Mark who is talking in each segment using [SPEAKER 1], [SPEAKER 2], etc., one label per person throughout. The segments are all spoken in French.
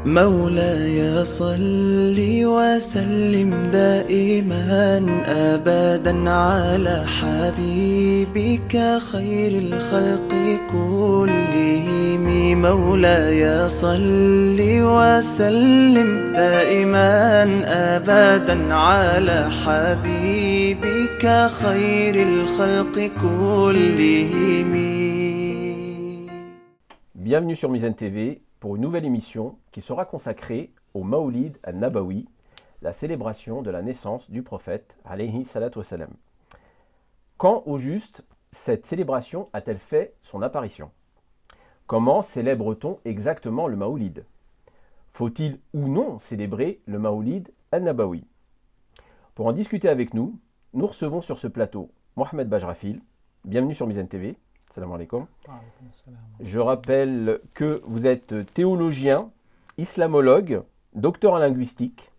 [SPEAKER 1] مولاي صل وسلم دائما أبدا على حبيبك خير الخلق كلهم. مولاي صل وسلم دائما أبدا على حبيبك خير الخلق كلهم.
[SPEAKER 2] Bienvenue sur Mizan TV pour une nouvelle émission qui sera consacrée au Maoulid al-Nabawi, la célébration de la naissance du prophète, alayhi salatu wassalam. Quand au juste cette célébration a-t-elle fait son apparition? Comment célèbre-t-on exactement le Maoulid? Faut-il ou non célébrer le Maoulid al-Nabawi? Pour en discuter avec nous, nous recevons sur ce plateau Mohamed Bajrafil. Bienvenue sur Mizan TV. Salam alaikum. Je rappelle que vous êtes théologien, islamologue, docteur en linguistique.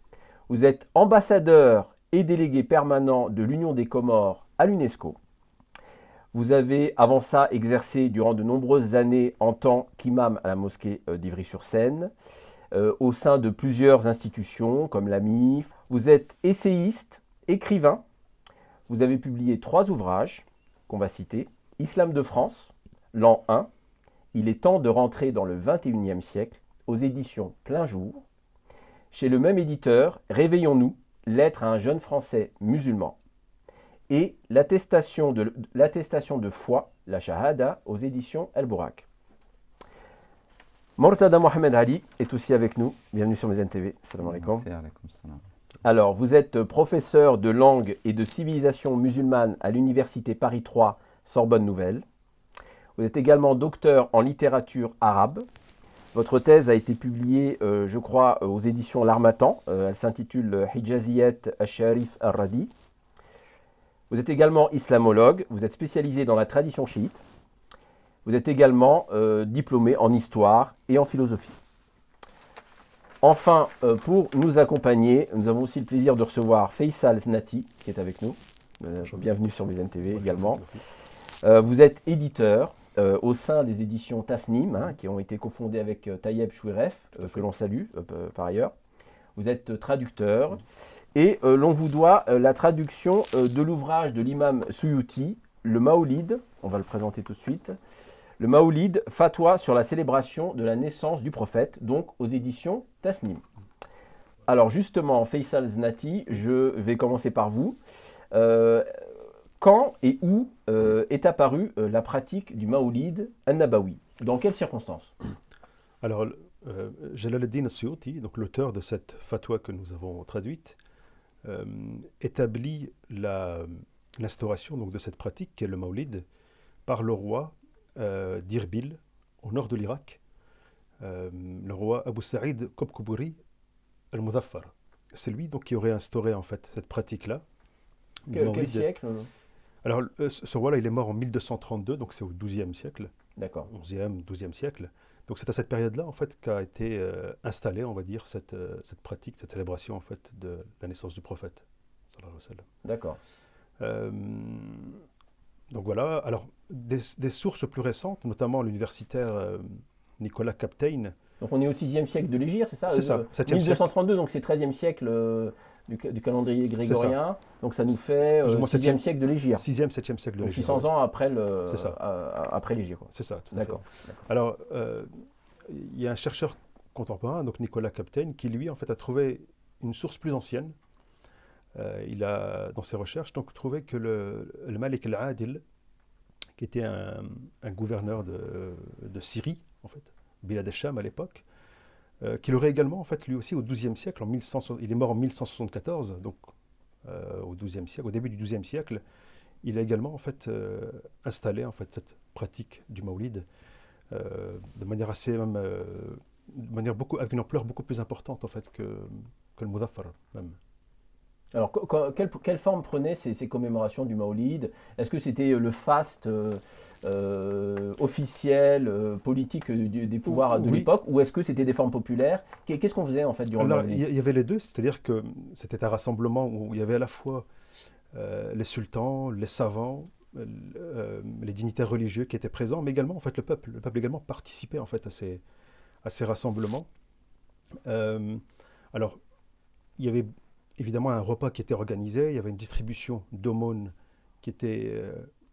[SPEAKER 2] Vous êtes ambassadeur et délégué permanent de l'Union des Comores à l'UNESCO. Vous avez avant ça exercé durant de nombreuses années en tant qu'imam à la mosquée d'Ivry-sur-Seine, au sein de plusieurs institutions comme la MIF. Vous êtes essayiste, écrivain. Vous avez publié 3 ouvrages qu'on va citer. Islam de France, l'an 1, il est temps de rentrer dans le 21e siècle, aux éditions Plein Jour. Chez le même éditeur, Réveillons-nous, lettre à un jeune Français musulman. Et l'attestation de foi, la Shahada, aux éditions El-Bourak. Mortada Mohamed Ali est aussi avec nous. Bienvenue sur Mizan TV. Salam alaikum. Alors, vous êtes professeur de langue et de civilisation musulmane à l'université Paris 3, Sorbonne Nouvelle. Vous êtes également docteur en littérature arabe. Votre thèse a été publiée, je crois, aux éditions L'Harmattan. Elle s'intitule Hijaziyat al-Sharif al-Radi. Vous êtes également islamologue. Vous êtes spécialisé dans la tradition chiite. Vous êtes également diplômé en histoire et en philosophie. Enfin, pour nous accompagner, nous avons aussi le plaisir de recevoir Faisal Znati, qui est avec nous. Bienvenue sur Mizan TV également.
[SPEAKER 3] Merci.
[SPEAKER 2] Vous êtes éditeur au sein des éditions Tasnim, qui ont été cofondées avec Tayeb Chouiref, que l'on salue par ailleurs. Vous êtes traducteur et l'on vous doit la traduction de l'ouvrage de l'imam Suyuti, le Maoulid, on va le présenter tout de suite, le Maoulid, fatwa sur la célébration de la naissance du prophète, donc aux éditions Tasnim. Alors justement, Faisal Znati, je vais commencer par vous. Quand et où est apparue la pratique du Maoulid al-Nabawi? Dans quelles circonstances?
[SPEAKER 3] Alors, Jalaluddin Suyuti, donc l'auteur de cette fatwa que nous avons traduite, établit l'instauration donc, de cette pratique, qui est le Maoulid, par le roi d'Irbil, au nord de l'Irak, le roi Abu Sa'id Kobkuburi al-Muzaffar. C'est lui donc, qui aurait instauré en fait, cette pratique-là.
[SPEAKER 2] Quel siècle?
[SPEAKER 3] Alors, ce roi-là, il est mort en 1232, donc c'est au XIIe siècle.
[SPEAKER 2] D'accord.
[SPEAKER 3] 11e, 12e siècle. Donc c'est à cette période-là, en fait, qu'a été installée, on va dire, cette pratique, cette célébration, en fait, de la naissance du prophète, sallallahu alayhi wa sallam.
[SPEAKER 2] D'accord.
[SPEAKER 3] Donc voilà. Alors, des sources plus récentes, notamment l'universitaire Nicolas Kapteyn.
[SPEAKER 2] Donc on est au 6e siècle de l'Hégire, c'est ça?
[SPEAKER 3] C'est ça, 7e
[SPEAKER 2] 1232, donc c'est 13e siècle du calendrier grégorien. Donc ça nous fait 6e siècle de l'Hégire.
[SPEAKER 3] 6e, 7e siècle de
[SPEAKER 2] donc
[SPEAKER 3] l'Hégire.
[SPEAKER 2] 600 ans après après l'Hégire.
[SPEAKER 3] C'est ça, tout à fait.
[SPEAKER 2] D'accord.
[SPEAKER 3] Alors, il y a un chercheur contemporain, donc Nicolas Kapteyn, qui lui, en fait, a trouvé une source plus ancienne. Il a, dans ses recherches, donc, trouvé que le Malik al-Adil, qui était un gouverneur de Syrie, en fait, Bilad al-Sham à l'époque, qu'il aurait également, en fait, lui aussi, au XIIe siècle, il est mort en 1174, donc au XIIe siècle, au début du XIIe siècle, il a également, en fait, installé, en fait, cette pratique du Maoulid de manière assez, même, avec une ampleur beaucoup plus importante, en fait, que le Muzaffar, même.
[SPEAKER 2] Alors, quelle forme prenaient ces commémorations du Maoulid? Est-ce que c'était le faste officiel, politique des pouvoirs de l'époque, ou est-ce que c'était des formes populaires? Qu'est-ce qu'on faisait en fait durant le Maoulid?
[SPEAKER 3] Il y avait les deux, c'est-à-dire que c'était un rassemblement où il y avait à la fois les sultans, les savants, les dignitaires religieux qui étaient présents, mais également en fait le peuple. Le peuple également participait en fait à ces rassemblements. Alors, il y avait évidemment un repas qui était organisé, il y avait une distribution d'aumônes qui était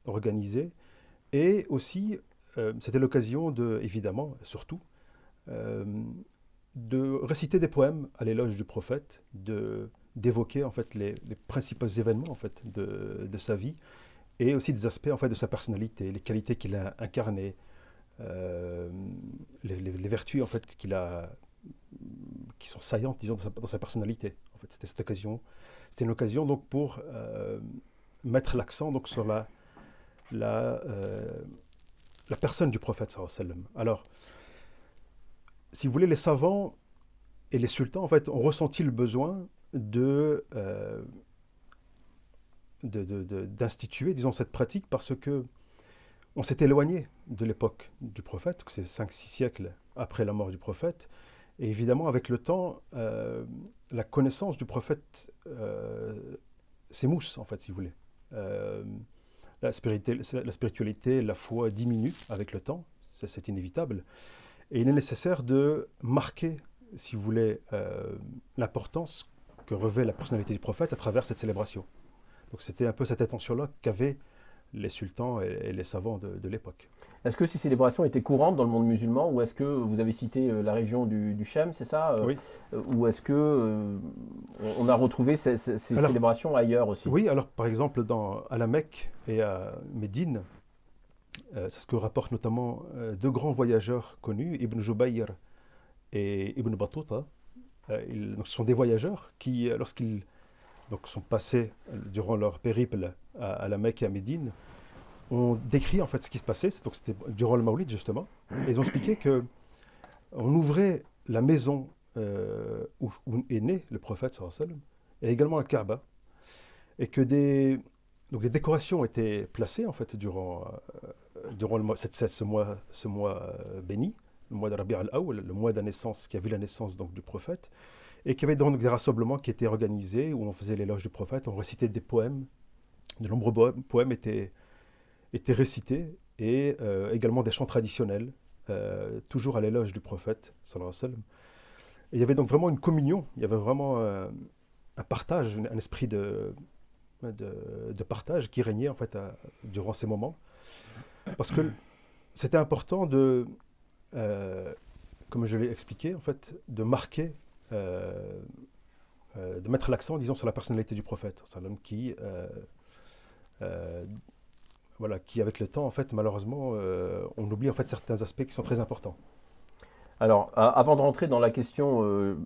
[SPEAKER 3] organisée, et aussi, c'était l'occasion de, évidemment, surtout, euh, de réciter des poèmes à l'éloge du prophète, d'évoquer en fait les principaux événements en fait de sa vie, et aussi des aspects en fait de sa personnalité, les qualités qu'il a incarnées, euh, les vertus en fait qui sont saillantes, disons, dans sa personnalité. En fait, c'était une occasion donc pour mettre l'accent donc sur la, euh, la personne du prophète sallallahu alayhi wa sallam. Alors, si vous voulez, les savants et les sultans en fait ont ressenti le besoin d'instituer, disons, cette pratique parce que on s'est éloigné de l'époque du prophète, que c'est 5-6 siècles après la mort du prophète. Et évidemment, avec le temps, la connaissance du prophète s'émousse, en fait, si vous voulez. La spiritualité, la foi diminuent avec le temps, c'est inévitable. Et il est nécessaire de marquer, si vous voulez, l'importance que revêt la personnalité du prophète à travers cette célébration. Donc c'était un peu cette intention-là qu'avaient les sultans et les savants de l'époque.
[SPEAKER 2] Est-ce que ces célébrations étaient courantes dans le monde musulman ou est-ce que vous avez cité la région du Chem, c'est ça
[SPEAKER 3] Oui.
[SPEAKER 2] Ou est-ce que on a retrouvé ces célébrations ailleurs aussi?
[SPEAKER 3] Oui, alors par exemple à la Mecque et à Médine, c'est ce que rapportent notamment deux grands voyageurs connus, Ibn Jubayr et Ibn Battuta. Donc, ce sont des voyageurs qui, lorsqu'ils sont passés durant leur périple à la Mecque et à Médine, ont décrit en fait ce qui se passait. Donc c'était durant le Maoulid justement. Et ils ont expliqué que on ouvrait la maison où est né le prophète sallallahu alayhi wa sallam, et également la Kaaba, et que des décorations étaient placées en fait durant ce mois béni, le mois de Rabi' al-Awwal, le mois de la naissance, qui a vu la naissance donc du prophète, et qu'il y avait donc des rassemblements qui étaient organisés où on faisait l'éloge du prophète, on récitait des poèmes, de nombreux poèmes étaient récités, et également des chants traditionnels, toujours à l'éloge du prophète sallallahu alayhi wa sallam. Et il y avait donc vraiment une communion, il y avait vraiment un partage, un esprit de partage qui régnait en fait durant ces moments, parce que c'était important comme je l'ai expliqué, en fait, de marquer, de mettre l'accent, disons, sur la personnalité du prophète, qui avec le temps, en fait, malheureusement, on oublie en fait certains aspects qui sont très importants.
[SPEAKER 2] Alors, avant de rentrer dans la question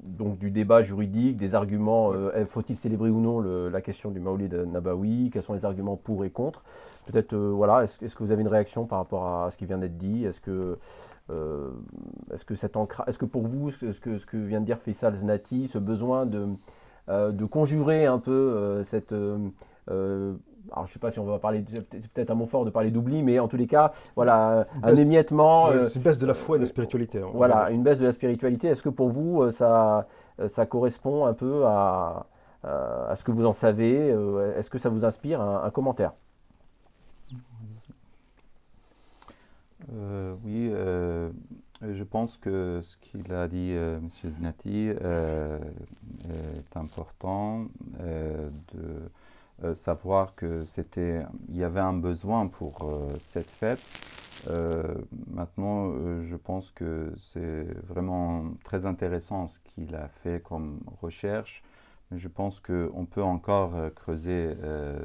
[SPEAKER 2] donc du débat juridique, des arguments, faut-il célébrer ou non la question du Maoulid Nabawi, quels sont les arguments pour et contre? Peut-être, est-ce que vous avez une réaction par rapport à ce qui vient d'être dit? Est-ce que pour vous, ce que vient de dire Faisal Znati, ce besoin de conjurer un peu cette alors je ne sais pas si on va parler, c'est peut-être un mot fort de parler d'oubli, mais en tous les cas, voilà, un émiettement.
[SPEAKER 3] C'est une baisse de la foi et de la spiritualité.
[SPEAKER 2] Voilà, une baisse de la spiritualité. Est-ce que pour vous, ça correspond un peu à ce que vous en savez? Est-ce que ça vous inspire un commentaire?
[SPEAKER 4] Oui, je pense que ce qu'il a dit M. Znati est important de savoir il y avait un besoin pour cette fête. Maintenant, je pense que c'est vraiment très intéressant ce qu'il a fait comme recherche. Mais je pense qu'on peut encore creuser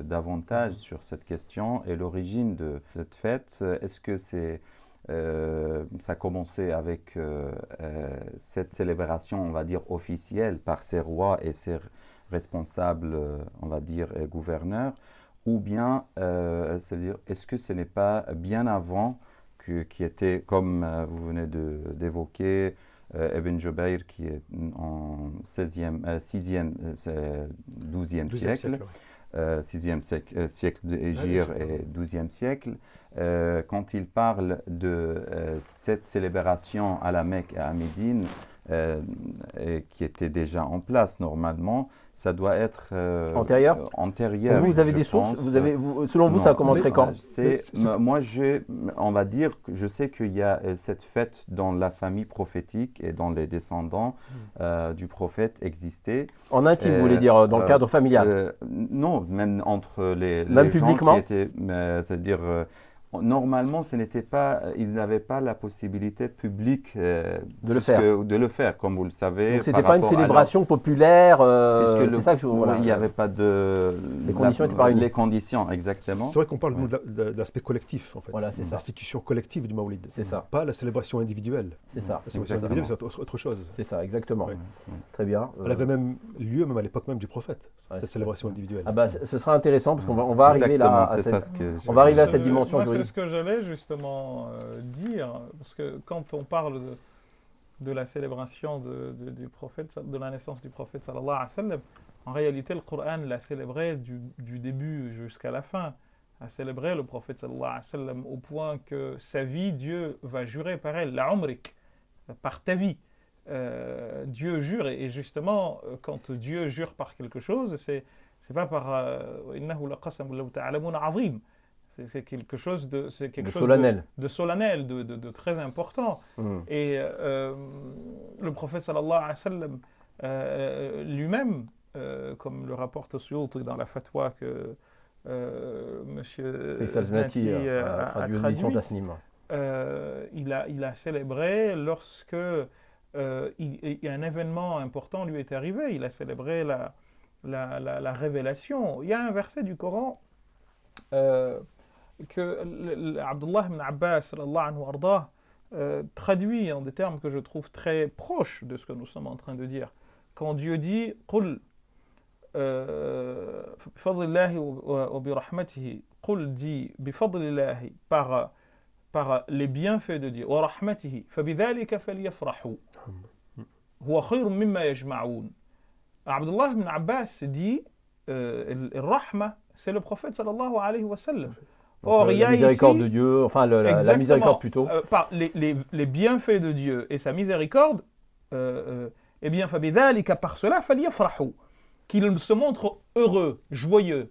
[SPEAKER 4] davantage sur cette question et l'origine de cette fête. Est-ce que ça a commencé avec cette célébration, on va dire, officielle par ses rois et ses responsables, on va dire, gouverneurs, ou bien, c'est-à-dire, est-ce que ce n'est pas bien avant qui était, comme vous venez d'évoquer, Ibn Jubayr qui est en 6e, 12e siècle, 6e siècle de Hégire et 12e siècle, quand il parle de cette célébration à la Mecque et à Médine, et qui était déjà en place normalement, ça doit être
[SPEAKER 2] antérieur.
[SPEAKER 4] antérieur.
[SPEAKER 2] Vous avez des sources selon vous, ça commencerait quand?
[SPEAKER 4] Moi, on va dire que je sais qu'il y a cette fête dans la famille prophétique et dans les descendants du prophète existait.
[SPEAKER 2] En intime, vous voulez dire, dans le cadre familial?
[SPEAKER 4] Non, même entre les
[SPEAKER 2] publiquement
[SPEAKER 4] gens qui étaient, c'est-à-dire normalement, ils n'avaient pas la possibilité publique
[SPEAKER 2] de le faire,
[SPEAKER 4] comme vous le savez.
[SPEAKER 2] Donc, ce n'était pas une célébration populaire, c'est ça que
[SPEAKER 4] il n'y avait pas de...
[SPEAKER 2] Les conditions n'étaient pas réunies.
[SPEAKER 4] Les conditions, exactement.
[SPEAKER 3] C'est vrai qu'on parle de l'aspect collectif, en fait.
[SPEAKER 2] Voilà, c'est ça.
[SPEAKER 3] L'institution collective du Mawlid.
[SPEAKER 2] C'est ça.
[SPEAKER 3] Pas la célébration individuelle.
[SPEAKER 2] C'est ça.
[SPEAKER 3] La célébration individuelle, c'est autre chose.
[SPEAKER 2] C'est ça, exactement.
[SPEAKER 3] Ouais.
[SPEAKER 2] Très bien.
[SPEAKER 3] Elle avait même lieu, même à l'époque même du prophète, cette célébration individuelle.
[SPEAKER 2] Ah bah, ce sera intéressant, parce qu'on va arriver là à cette dimension juridique.
[SPEAKER 5] C'est ce que j'allais justement dire, parce que quand on parle de la célébration du prophète, de la naissance du prophète sallallahu alayhi wa sallam, en réalité le Coran l'a célébré du début jusqu'à la fin, a célébré le prophète sallallahu alayhi wa sallam au point que sa vie, Dieu va jurer par elle, la umrik, par ta vie. Dieu jure, et justement quand Dieu jure par quelque chose, c'est pas par innahu laqasam law ta'lamun azim. C'est quelque chose de
[SPEAKER 2] solennel,
[SPEAKER 5] de très important. Et le prophète sallallahu alayhi wa sallam lui-même, comme le rapporte Suyuti dans la fatwa que M.
[SPEAKER 2] Znati a traduit,
[SPEAKER 5] il a célébré lorsque il y a un événement important lui est arrivé, il a célébré la révélation. Il y a un verset du Coran que Abdullah ibn Abbas traduit en des termes que je trouve très proches de ce que nous sommes en train de dire. Quand Dieu dit قل بفضل الله وبرحمته قل dit بفضل الله par les bienfaits de Dieu ورحمته فبذلك فليفرحوا هو خير مما يجمعون. Abdullah ibn Abbas dit الرحمة c'est le prophète sallallahu alayhi wa sallam.
[SPEAKER 2] Or, il y a la miséricorde de Dieu, enfin la miséricorde plutôt.
[SPEAKER 5] Par les bienfaits de Dieu et sa miséricorde, eh bien, par cela, qu'il se montre heureux, joyeux.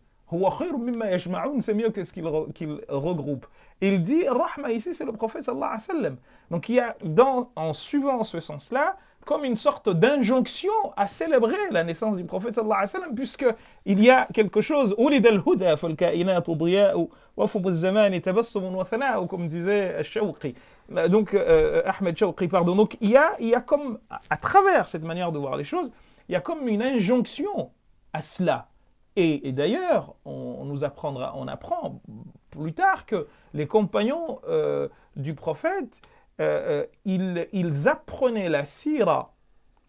[SPEAKER 5] C'est mieux que ce qu'il regroupe. Il dit, Rahma ici, c'est le prophète sallallahu alayhi wa sallam. Donc, il y a, en suivant ce sens-là, comme une sorte d'injonction à célébrer la naissance du prophète sallallahu alayhi wa sallam, puisqu'il y a quelque chose, comme disait Shawqi. Donc, Ahmed Shawqi, pardon. Donc, il y a comme, à travers cette manière de voir les choses, il y a comme une injonction à cela. Et d'ailleurs, on apprend plus tard que les compagnons du prophète, ils apprenaient la sira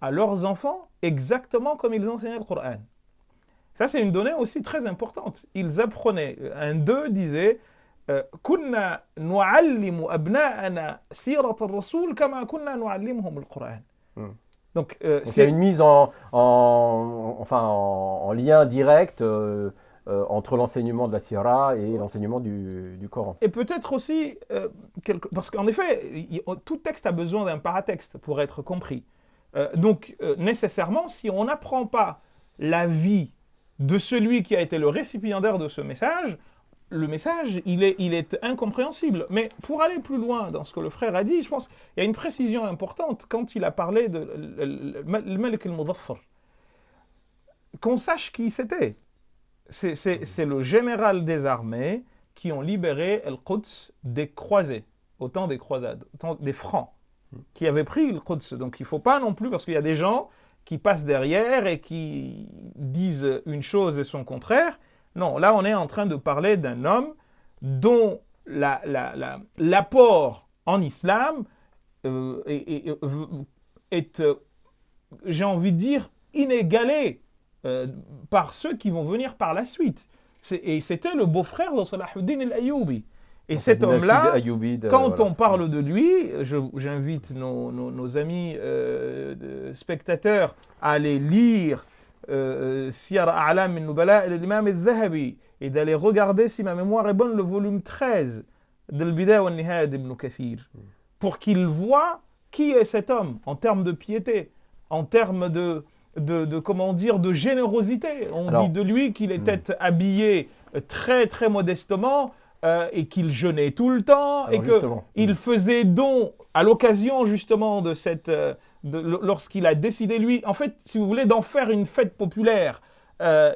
[SPEAKER 5] à leurs enfants exactement comme ils enseignaient le Coran. Ça, c'est une donnée aussi très importante. Ils apprenaient. Un d'eux disait كنا نعلم أبناءنا سيرة الرسول كما كنا نعلمهم القرآن. Donc,
[SPEAKER 2] il y a une mise en lien direct entre l'enseignement de la Sira et l'enseignement du Coran.
[SPEAKER 5] Et peut-être aussi, parce qu'en effet, tout texte a besoin d'un paratexte pour être compris. Donc, nécessairement, si on n'apprend pas la vie de celui qui a été le récipiendaire de ce message, le message, il est incompréhensible. Mais pour aller plus loin dans ce que le frère a dit, je pense qu'il y a une précision importante quand il a parlé de le Malik al-Muzaffar. Qu'on sache qui c'était. C'est le général des armées qui ont libéré Al-Quds des croisés, au temps des croisades, au temps des francs, qui avaient pris le Quds. Donc il ne faut pas non plus, parce qu'il y a des gens qui passent derrière et qui disent une chose et son contraire. Non, là on est en train de parler d'un homme dont l'apport en islam est, j'ai envie de dire, inégalé par ceux qui vont venir par la suite. Et c'était le beau-frère de Salahuddin al-Ayyubi. Et donc, cet homme-là, quand on parle de lui, j'invite nos amis spectateurs à aller lire Siyar A'lam al-Nubala de l'imam al-Zahabi et d'aller regarder, si ma mémoire est bonne, le volume 13 de Al-Bidaya wa Nihaya d'Ibn Kathir, pour qu'ils voient qui est cet homme en termes de piété, en termes comment dire, de générosité. On
[SPEAKER 2] Alors,
[SPEAKER 5] dit de lui qu'il était habillé très très modestement et qu'il jeûnait tout le temps
[SPEAKER 2] Alors,
[SPEAKER 5] et
[SPEAKER 2] justement.
[SPEAKER 5] qu'il faisait don à l'occasion justement de cette lorsqu'il a décidé lui, en fait, si vous voulez, d'en faire une fête populaire. Alors,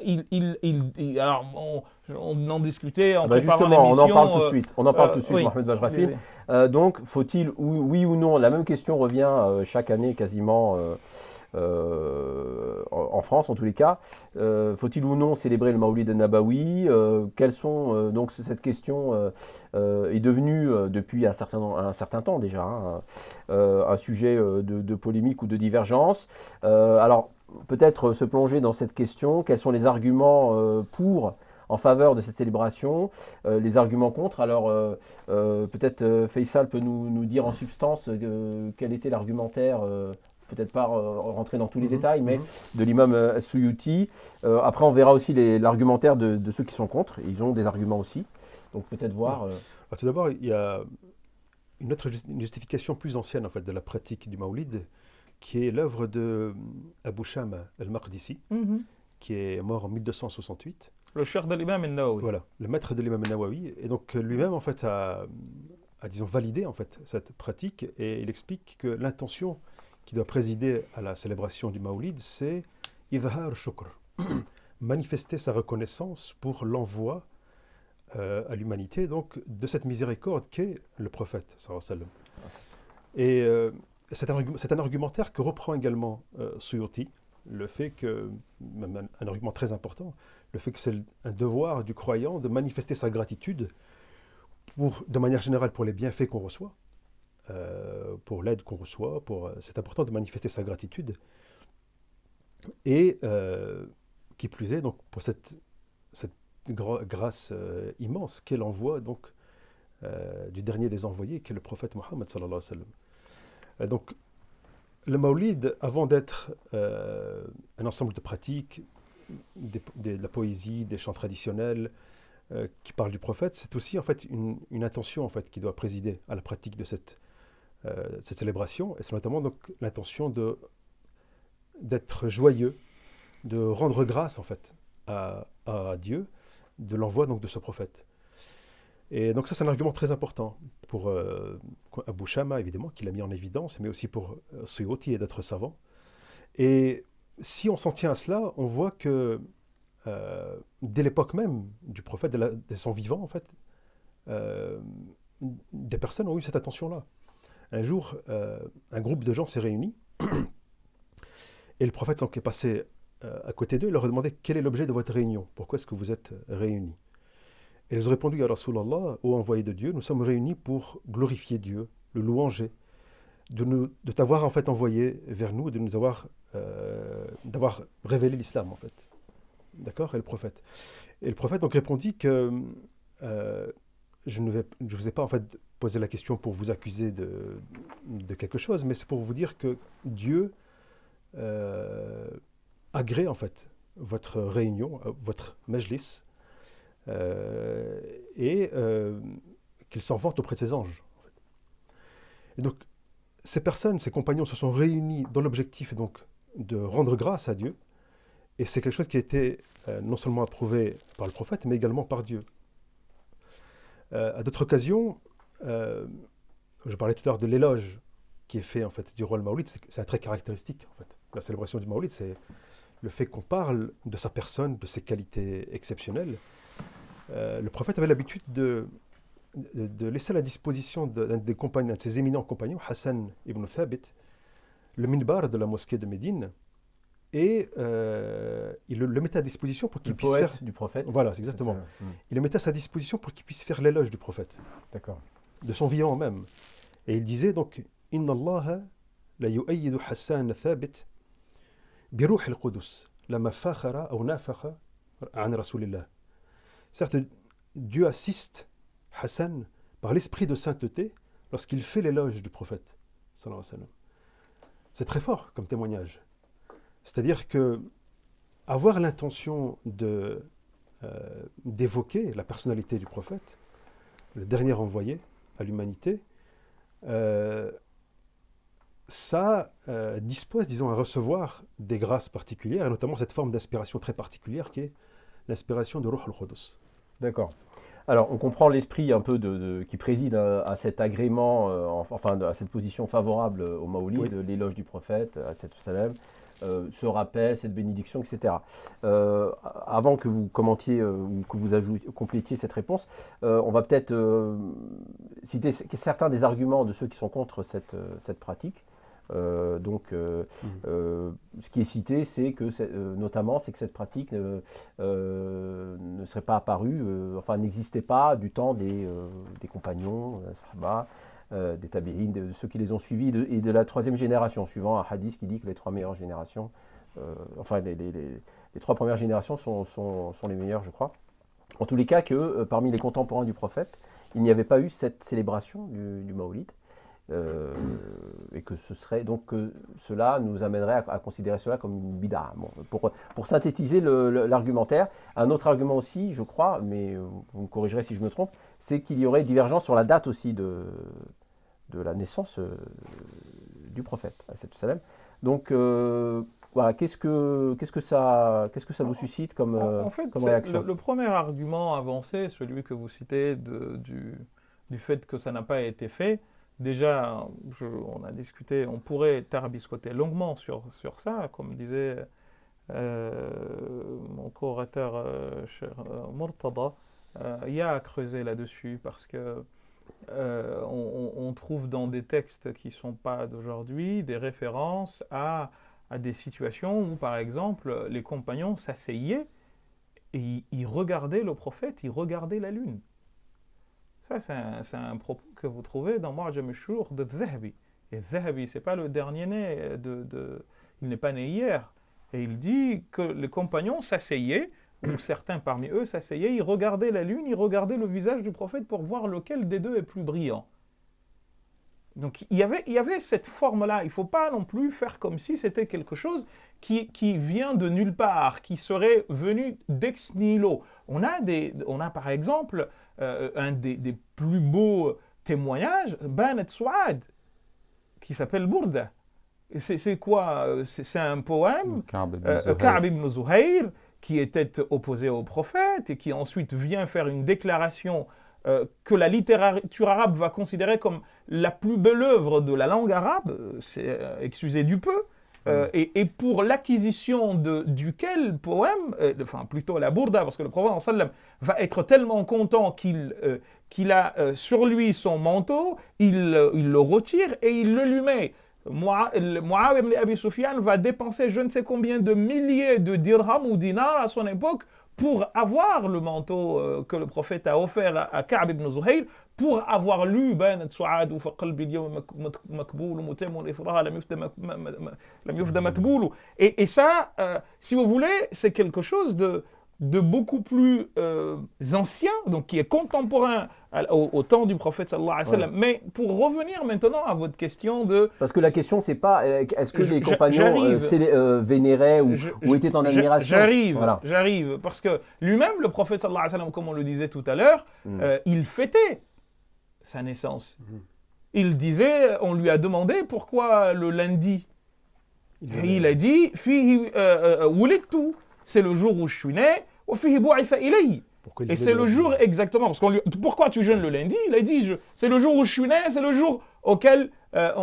[SPEAKER 5] on en discutait en préparant
[SPEAKER 2] justement, on
[SPEAKER 5] l'émission.
[SPEAKER 2] en parle tout de suite. On en parle tout de suite,
[SPEAKER 5] oui.
[SPEAKER 2] Mohamed Bajrafi.
[SPEAKER 5] Allez-y.
[SPEAKER 2] Donc, faut-il, oui ou non, la même question revient chaque année quasiment en France en tous les cas. Faut-il ou non célébrer le Maoulid Nabawi? Quelles sont donc cette question est devenue depuis un certain temps déjà un sujet de polémique ou de divergence. Alors peut-être se plonger dans cette question. Quels sont les arguments en faveur de cette célébration, les arguments contre? Alors peut-être Faisal peut nous dire en substance quel était l'argumentaire. Peut-être pas rentrer dans tous les détails, mais de l'imam Suyuti. Après, on verra aussi l'argumentaire de ceux qui sont contre. Ils ont des arguments aussi. Donc peut-être voir.
[SPEAKER 3] Alors, tout d'abord, il y a une justification plus ancienne en fait, de la pratique du Maoulid, qui est l'œuvre de Abu Shama al-Maqdisi, qui est mort en 1268.
[SPEAKER 5] Le cheikh de l'imam al-Nawawi.
[SPEAKER 3] Voilà, le maître de l'imam al-Nawawi. Et donc lui-même en fait a disons validé en fait cette pratique, et il explique que l'intention qui doit présider à la célébration du Maoulid, c'est idhar shukr, manifester sa reconnaissance pour l'envoi à l'humanité donc de cette miséricorde qu'est le prophète sallallahu alayhi wa sallam. Et c'est un argumentaire que reprend également Suyuti, le fait que, même un argument très important, le fait que c'est un devoir du croyant de manifester sa gratitude de manière générale pour les bienfaits qu'on reçoit, pour l'aide qu'on reçoit, c'est important de manifester sa gratitude. Et qui plus est, donc, pour cette grâce immense qu'est l'envoi donc, du dernier des envoyés, qui est le prophète Mohammed sallallahu alayhi wa sallam. Donc, le Maoulid, avant d'être un ensemble de pratiques, de la poésie, des chants traditionnels qui parlent du prophète, c'est aussi en fait une intention en fait qui doit présider à la pratique de cette célébration, et c'est notamment donc l'intention d'être joyeux, de rendre grâce en fait à Dieu de l'envoi donc de ce prophète. Et donc ça c'est un argument très important pour Abu Shama évidemment, qui l'a mis en évidence, mais aussi pour Suyuti et d'autres savants. Et si on s'en tient à cela, on voit que dès l'époque même du prophète, de son vivant en fait, des personnes ont eu cette attention-là. Un jour, un groupe de gens s'est réuni et le prophète est passé à côté d'eux et leur a demandé quel est l'objet de votre réunion, pourquoi est-ce que vous êtes réunis. Et ils ont répondu: Ya Rasulallah, ô envoyé de Dieu, nous sommes réunis pour glorifier Dieu, le louanger, de t'avoir en fait envoyé vers nous et de nous d'avoir révélé l'islam en fait. D'accord? Et le prophète donc répondit que je ne vous ai pas en fait posé la question pour vous accuser de quelque chose, mais c'est pour vous dire que Dieu agrée en fait votre réunion, votre majlis, et qu'il s'en vante auprès de ses anges. En fait. Et donc ces personnes, ces compagnons se sont réunis dans l'objectif donc de rendre grâce à Dieu, et c'est quelque chose qui a été non seulement approuvé par le prophète, mais également par Dieu. À d'autres occasions, je parlais tout à l'heure de l'éloge qui est fait en fait du roi Maoulid, c'est un trait caractéristique en fait. La célébration du Maoulid, c'est le fait qu'on parle de sa personne, de ses qualités exceptionnelles. Le prophète avait l'habitude de laisser à la disposition d'un de ses éminents compagnons, Hassan ibn Thabit, le minbar de la mosquée de Médine, et il le mettait à disposition pour qu'il puisse faire...
[SPEAKER 2] du prophète.
[SPEAKER 3] Voilà, c'est exactement. Il le mettait à sa disposition pour qu'il puisse faire l'éloge du prophète.
[SPEAKER 2] D'accord.
[SPEAKER 3] De son vivant même. Et il disait donc: Inna Allah la yu'ayyidu Hassan Thabit bi ruh al-Qudus lama fakhara ou nafakha an Rasulillah. Certes, Dieu assiste Hassan par l'esprit de sainteté lorsqu'il fait l'éloge du prophète sallallahu alayhi wa sallam. C'est très fort comme témoignage. C'est-à-dire que avoir l'intention d'évoquer la personnalité du prophète, le dernier envoyé à l'humanité, ça dispose, disons, à recevoir des grâces particulières, et notamment cette forme d'inspiration très particulière qui est l'inspiration de Ruh al-Qudus.
[SPEAKER 2] D'accord. Alors, on comprend l'esprit un peu qui préside à cet agrément, enfin à cette position favorable au Maoulid,
[SPEAKER 3] Oui.
[SPEAKER 2] l'éloge du prophète, salam, ce rappel, cette bénédiction, etc. Avant que vous commentiez ou que vous complétiez cette réponse, on va peut-être citer certains des arguments de ceux qui sont contre cette pratique. Ce qui est cité, c'est que notamment, c'est que cette pratique ne serait pas apparue, enfin n'existait pas du temps des compagnons, sahaba, des tabi'in, de ceux qui les ont suivis et de la troisième génération, suivant un hadith qui dit que les trois meilleures générations, les trois premières générations sont les meilleures, je crois. En tous les cas, que parmi les contemporains du prophète, il n'y avait pas eu cette célébration du Maoulid. Et que ce serait donc cela nous amènerait à considérer cela comme une bid'a. Bon, pour synthétiser l'argumentaire, un autre argument aussi, je crois, mais vous me corrigerez si je me trompe, c'est qu'il y aurait divergence sur la date aussi de la naissance du prophète, salam. Donc voilà, qu'est-ce que ça vous suscite comme,
[SPEAKER 5] En fait,
[SPEAKER 2] comme réaction?
[SPEAKER 5] le premier argument avancé, celui que vous citez du fait que ça n'a pas été fait. Déjà, on a discuté, on pourrait tarabiscoter longuement sur ça, comme disait mon co-orateur Murtada. Il y a à creuser là-dessus parce que on trouve dans des textes qui ne sont pas d'aujourd'hui des références à des situations où, par exemple, les compagnons s'asseyaient et ils regardaient le prophète, ils regardaient la lune. Ça, c'est un propos que vous trouvez dans Mu'jam al-Shuyukh de Dhahabi. Et Dhahabi, ce n'est pas le dernier né, il n'est pas né hier. Et il dit que les compagnons s'asseyaient, ou certains parmi eux s'asseyaient, ils regardaient la lune, ils regardaient le visage du prophète pour voir lequel des deux est plus brillant. Donc il y avait cette forme-là. Il ne faut pas non plus faire comme si c'était quelque chose qui vient de nulle part, qui serait venu d'ex nihilo. On a par exemple un des plus beaux témoignages, Banat Souad, qui s'appelle Bourda. C'est quoi? C'est un poème, Ka'b ibn Zuhayr, qui était opposé au prophète et qui ensuite vient faire une déclaration que la littérature arabe va considérer comme la plus belle œuvre de la langue arabe, c'est excusez du peu, et pour l'acquisition duquel poème, enfin plutôt la Bourda, parce que le prophète sallam va être tellement content qu'il a sur lui son manteau, il le retire et il le lui met. Muawiyah ibn Abi Sufyan va dépenser je ne sais combien de milliers de dirhams ou dinars à son époque pour avoir le manteau que le prophète a offert à Ka'b ibn Zuhayr, pour avoir lu Banat Souad ou Faqalbi al-yawm makboul ou mutam al-ithra lam yufda matboul. Et ça, si vous voulez, c'est quelque chose de beaucoup plus ancien, donc qui est contemporain au temps du prophète sallallahu alayhi wa sallam. Mais pour revenir maintenant à votre question de...
[SPEAKER 2] Parce que la question, c'est pas est-ce que les compagnons vénéraient ou étaient en admiration.
[SPEAKER 5] J'arrive, parce que lui-même, le prophète sallallahu alayhi wa sallam, comme on le disait tout à l'heure, il fêtait sa naissance. Il disait, on lui a demandé pourquoi le lundi. Et il a dit, fihi wulidtu, c'est le jour où je suis né, wa fihi bu'itha ilayhi. Et c'est le jour exactement, parce pourquoi tu jeûnes le lundi? Il a dit, c'est le jour où je suis né, c'est le jour auquel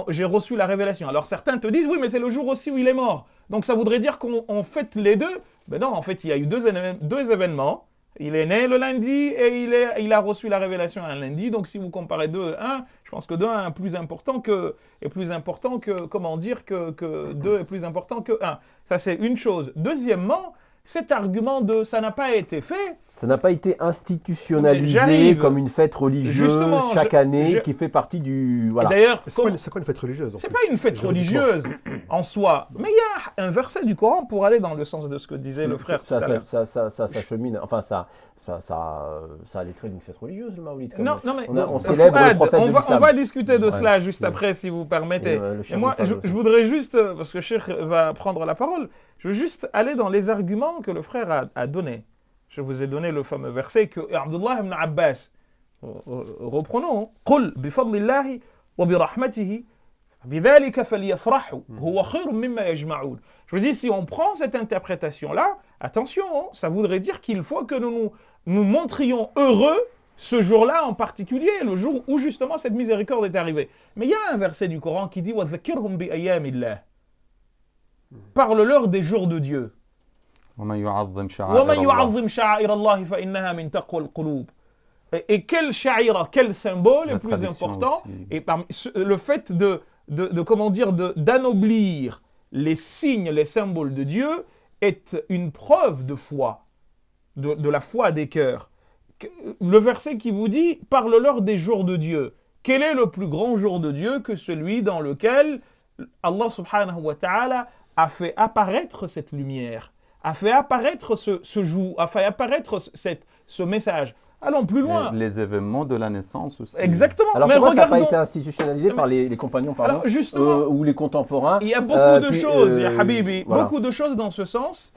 [SPEAKER 5] j'ai reçu la révélation. Alors certains te disent, oui, mais c'est le jour aussi où il est mort. Donc ça voudrait dire qu'on fête les deux. Ben non, en fait, il y a eu deux événements. Il est né le lundi et il a reçu la révélation un lundi. Donc si vous comparez 2 et 1, je pense que 2 est plus important que 2 est plus important que 1. Ça, c'est une chose. Deuxièmement, cet argument de ça n'a pas été fait.
[SPEAKER 2] Ça n'a pas été institutionnalisé comme une fête religieuse chaque année qui fait partie du... Voilà.
[SPEAKER 5] D'ailleurs,
[SPEAKER 3] c'est quoi une fête religieuse?
[SPEAKER 5] C'est pas une fête religieuse en soi, mais il y a un verset du Coran pour aller dans le sens de ce que disait le frère tout à l'heure.
[SPEAKER 2] Ça chemine, enfin ça a les traits d'une fête religieuse, le Maoulid.
[SPEAKER 5] Non, mais
[SPEAKER 2] on célèbre le prophète de l'islam.
[SPEAKER 5] On va discuter de cela juste après, si vous permettez. Et moi, je voudrais juste, parce que Cheikh va prendre la parole, je veux juste aller dans les arguments que le frère a donnés. Je vous ai donné le fameux verset que Abdullah ibn Abbas, reprenons, « Qul bifadlillahi wa birahmatihi بِذَلِكَ فَلْيَفْرَحُوا هُوَ خَيْرٌ مِمَّا يَجْمَعُونَ. Je veux dire, si on prend cette interprétation-là, attention, hein, ça voudrait dire qu'il faut que nous montrions heureux ce jour-là en particulier, le jour où justement cette miséricorde est arrivée. Mais il y a un verset du Coran qui dit وَذَكِّرْهُمْ بِأَيَّامِ اللَّهِ. Parle-leur des jours de Dieu.
[SPEAKER 4] وَمَنْ يُعَظِّمْ
[SPEAKER 5] وَمَنْ
[SPEAKER 4] شَعَائِرَ اللَّهِ.
[SPEAKER 5] يُعَظِّمْ شَعَائِرَ اللَّهِ فَإِنَّهَا مِنْ تَقْوَى الْقُلُوبِ. Et quel sha'ira, quel symbole
[SPEAKER 4] La
[SPEAKER 5] est plus
[SPEAKER 4] traduction
[SPEAKER 5] important
[SPEAKER 4] aussi.
[SPEAKER 5] et le fait d'anoblir les signes, les symboles de Dieu est une preuve de foi, de la foi des cœurs. Le verset qui vous dit « Parle-leur des jours de Dieu ». Quel est le plus grand jour de Dieu que celui dans lequel Allah subhanahu wa ta'ala a fait apparaître cette lumière, a fait apparaître ce jour, a fait apparaître ce message. Allons plus loin.
[SPEAKER 4] Les événements de la naissance aussi.
[SPEAKER 5] Exactement.
[SPEAKER 2] Alors
[SPEAKER 5] mais
[SPEAKER 2] pourquoi ça n'a pas
[SPEAKER 5] regardons.
[SPEAKER 2] été institutionnalisé par les compagnons, pardon,
[SPEAKER 5] Alors justement,
[SPEAKER 2] ou les contemporains?
[SPEAKER 5] il y a beaucoup de
[SPEAKER 2] puis,
[SPEAKER 5] choses, ya Habibi,
[SPEAKER 2] voilà.
[SPEAKER 5] beaucoup de choses dans ce sens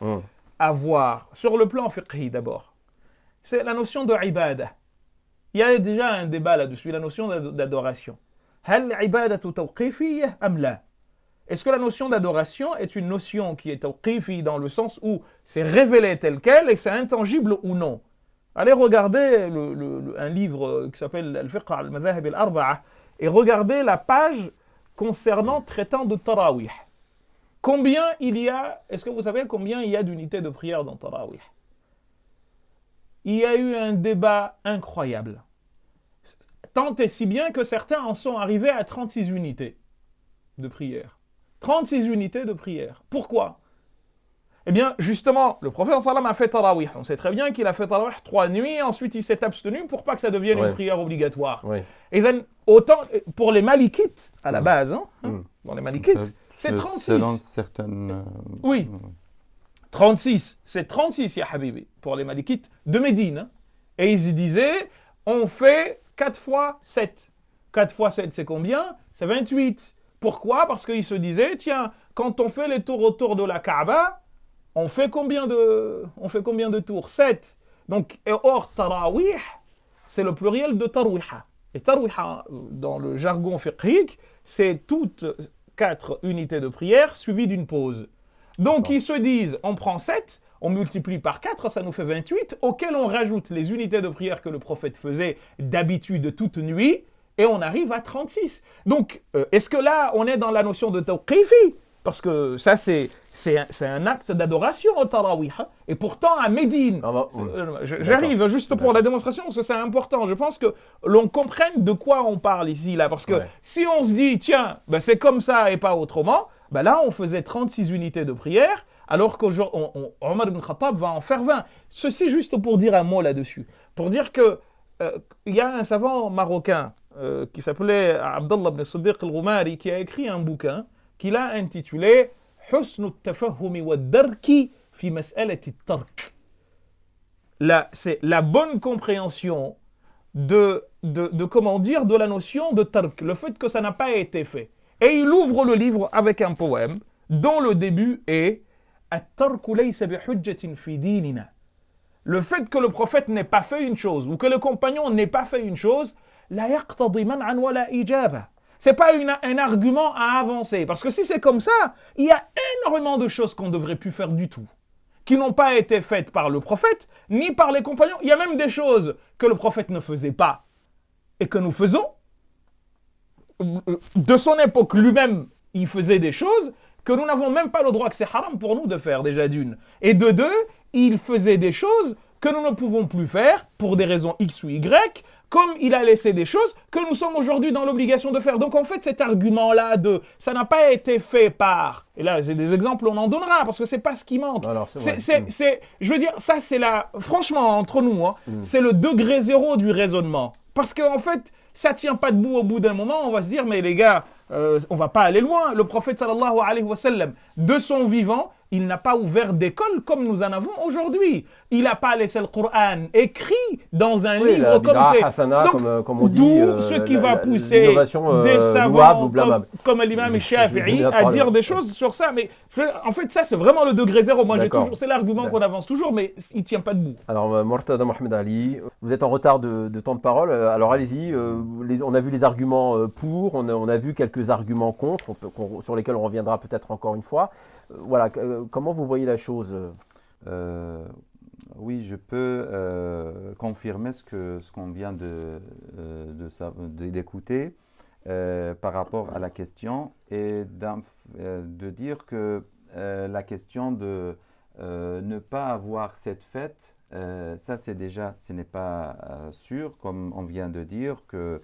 [SPEAKER 5] à voir. Sur le plan fiqhi d'abord, c'est la notion de ibadah. Il y a déjà un débat là-dessus, la notion d'adoration. هل عبادة توقيفية أم لا? Est-ce que la notion d'adoration est une notion qui est tawqifi dans le sens où c'est révélé tel quel et c'est intangible ou non? Allez regarder un livre qui s'appelle Al-Fiqh al-Madhahib al-Arba'a et regardez la page concernant traitant de Tarawih. Combien il y a, est-ce que vous savez combien il y a d'unités de prière dans Tarawih? Il y a eu un débat incroyable. Tant et si bien que certains en sont arrivés à 36 unités de prière. 36 unités de prière. Pourquoi? Eh bien, justement, le prophète sallam a fait Tarawih. On sait très bien qu'il a fait Tarawih 3 nuits, ensuite il s'est abstenu pour pas que ça devienne une prière obligatoire.
[SPEAKER 2] Oui.
[SPEAKER 5] Et then, autant, pour les Malikites, à la base, dans les Malikites, c'est 36.
[SPEAKER 4] Selon certaines...
[SPEAKER 5] Oui. 36, c'est 36, ya Habibi, pour les Malikites de Médine. Et ils disaient, on fait 4 fois 7. 4 fois 7, c'est combien? C'est 28. Pourquoi? Parce qu'ils se disaient, tiens, quand on fait les tours autour de la Kaaba, on fait combien de tours? 7. Donc, or, Tarawih, c'est le pluriel de Tarwiha. Et Tarwiha, dans le jargon fiqhique, c'est toutes 4 unités de prière suivies d'une pause. Donc, ils se disent, on prend 7, on multiplie par 4, ça nous fait 28, auquel on rajoute les unités de prière que le prophète faisait d'habitude toute nuit, et on arrive à 36. Donc, est-ce que là, on est dans la notion de tawqifi? Parce que ça, c'est un acte d'adoration au Tarawih. Et pourtant, à Médine, j'arrive juste pour la démonstration, parce que c'est important. Je pense que l'on comprenne de quoi on parle ici, là. Parce que si on se dit, tiens, ben c'est comme ça et pas autrement, ben là, on faisait 36 unités de prière, alors qu'Omar ibn Khattab va en faire 20. Ceci juste pour dire un mot là-dessus. Pour dire que il y a un savant marocain qui s'appelait Abdallah ibn Siddiq al-Ghumari qui a écrit un bouquin qu'il a intitulé Husn al-tafahumi wa-darki fi mas'alati al-tark. Là, c'est la bonne compréhension de comment dire, de la notion de tark, le fait que ça n'a pas été fait. Et il ouvre le livre avec un poème dont le début est At-tarku laysa bihujjatin fi dinina. Le fait que le prophète n'ait pas fait une chose ou que le compagnon n'ait pas fait une chose, la yaqtadi man'an wa la ijaba. C'est pas un argument à avancer. Parce que si c'est comme ça, il y a énormément de choses qu'on ne devrait plus faire du tout, qui n'ont pas été faites par le prophète, ni par les compagnons. Il y a même des choses que le prophète ne faisait pas et que nous faisons. De son époque, lui-même, il faisait des choses que nous n'avons même pas le droit, que c'est haram pour nous de faire, déjà d'une. Et de deux, il faisait des choses que nous ne pouvons plus faire pour des raisons X ou Y, comme il a laissé des choses que nous sommes aujourd'hui dans l'obligation de faire. Donc en fait, cet argument-là de « ça n'a pas été fait par », et là, c'est des exemples, on en donnera, parce que c'est pas ce qui manque.
[SPEAKER 2] Alors,
[SPEAKER 5] je veux dire, ça c'est franchement, entre nous, c'est le degré zéro du raisonnement. Parce qu'en fait, ça tient pas debout au bout d'un moment, on va se dire « mais les gars, on va pas aller loin ». Le prophète sallallahu alayhi wa sallam, de son vivant, il n'a pas ouvert d'école comme nous en avons aujourd'hui. Il n'a pas laissé le Coran écrit dans un
[SPEAKER 2] Oui,
[SPEAKER 5] livre
[SPEAKER 2] la
[SPEAKER 5] comme
[SPEAKER 2] bid'a
[SPEAKER 5] c'est.
[SPEAKER 2] hasana,
[SPEAKER 5] Donc,
[SPEAKER 2] comme on dit.
[SPEAKER 5] D'où ce qui va pousser
[SPEAKER 2] l'innovation,
[SPEAKER 5] des
[SPEAKER 2] louable
[SPEAKER 5] savants
[SPEAKER 2] ou blâmable.
[SPEAKER 5] comme l'imam Shafi'i
[SPEAKER 2] Je
[SPEAKER 5] à
[SPEAKER 2] vais
[SPEAKER 5] dire
[SPEAKER 2] parler.
[SPEAKER 5] des choses sur ça. Mais en fait, ça, c'est vraiment le degré zéro. Moi,
[SPEAKER 2] D'accord.
[SPEAKER 5] c'est l'argument qu'on avance toujours, mais il ne tient pas debout.
[SPEAKER 2] Alors, Mortada Mohamed Ali, vous êtes en retard de temps de parole. Alors, allez-y. On a vu les arguments pour, on a vu quelques arguments contre, sur lesquels on reviendra peut-être encore une fois. Voilà, comment vous voyez la chose
[SPEAKER 4] Oui, je peux confirmer ce qu'on vient d'écouter par rapport à la question et de dire que la question de ne pas avoir cette fête, ça c'est déjà, ce n'est pas sûr, comme on vient de dire, que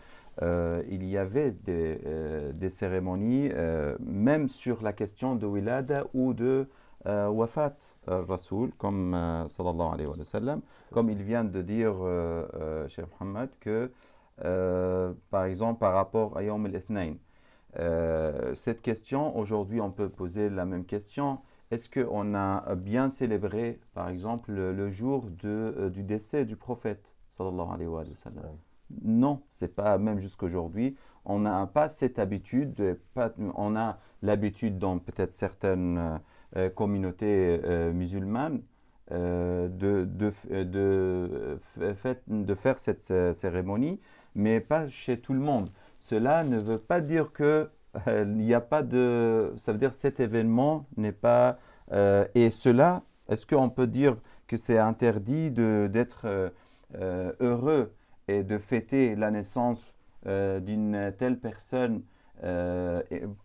[SPEAKER 4] il y avait des cérémonies, même sur la question de Wilada ou de Wafat Rasoul, comme sallallahu alayhi wa sallam, comme il vient de dire Cheikh Mohammed, que par exemple par rapport à Yom al-Ithnain, cette question, aujourd'hui on peut poser la même question. Est-ce qu'on a bien célébré, par exemple, le jour du décès du prophète, sallallahu alayhi wa sallam? Non, c'est pas, même jusqu'aujourd'hui, on n'a pas cette habitude, on a l'habitude dans peut-être certaines communautés musulmanes de faire cette cérémonie, mais pas chez tout le monde. Cela ne veut pas dire que il n'y a pas de... Ça veut dire que cet événement n'est pas... et cela, est-ce qu'on peut dire que c'est interdit d'être heureux et de fêter la naissance d'une telle personne,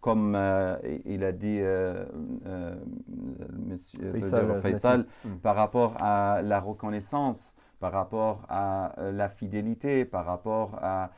[SPEAKER 4] comme il a dit Monsieur Faisal, par rapport à la reconnaissance, par rapport à la fidélité, par rapport à...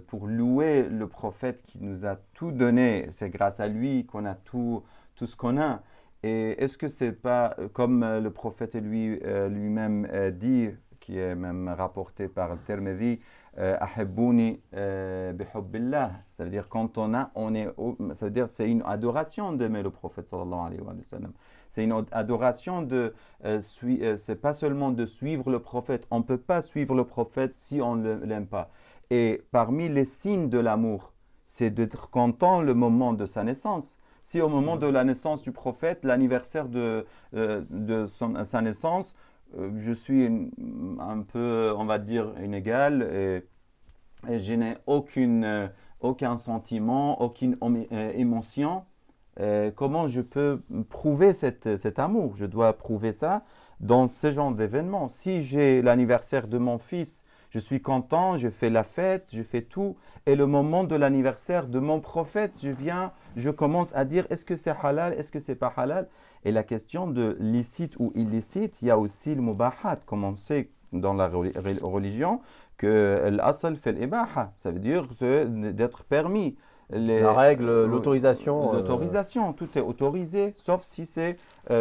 [SPEAKER 4] pour louer le prophète qui nous a tout donné, c'est grâce à lui qu'on a tout ce qu'on a. Et est-ce que c'est pas, comme le prophète lui-même dit, qui est même rapporté par le Tirmidhi, Ahibbouni bihubbillah, ça veut dire quand ça veut dire c'est une adoration d'aimer le prophète sallallahu alayhi wa sallam. C'est une adoration c'est pas seulement de suivre le prophète. On peut pas suivre le prophète si on ne l'aime pas. Et parmi les signes de l'amour, c'est d'être content le moment de sa naissance. Si au moment de la naissance du prophète, l'anniversaire de sa naissance, je suis un peu, on va dire, inégal et je n'ai aucun sentiment, aucune émotion, comment je peux prouver cet amour? Je dois prouver ça dans ce genre d'événements. Si j'ai l'anniversaire de mon fils, je suis content, je fais la fête, je fais tout. Et le moment de l'anniversaire de mon prophète, je commence à dire est-ce que c'est halal, est-ce que c'est pas halal? Et la question de licite ou illicite, il y a aussi le mubahat, comme on sait dans la religion, que l'asal fait l'ibaha, ça veut dire d'être permis.
[SPEAKER 2] La règle, l'autorisation.
[SPEAKER 4] L'autorisation, tout est autorisé, sauf si c'est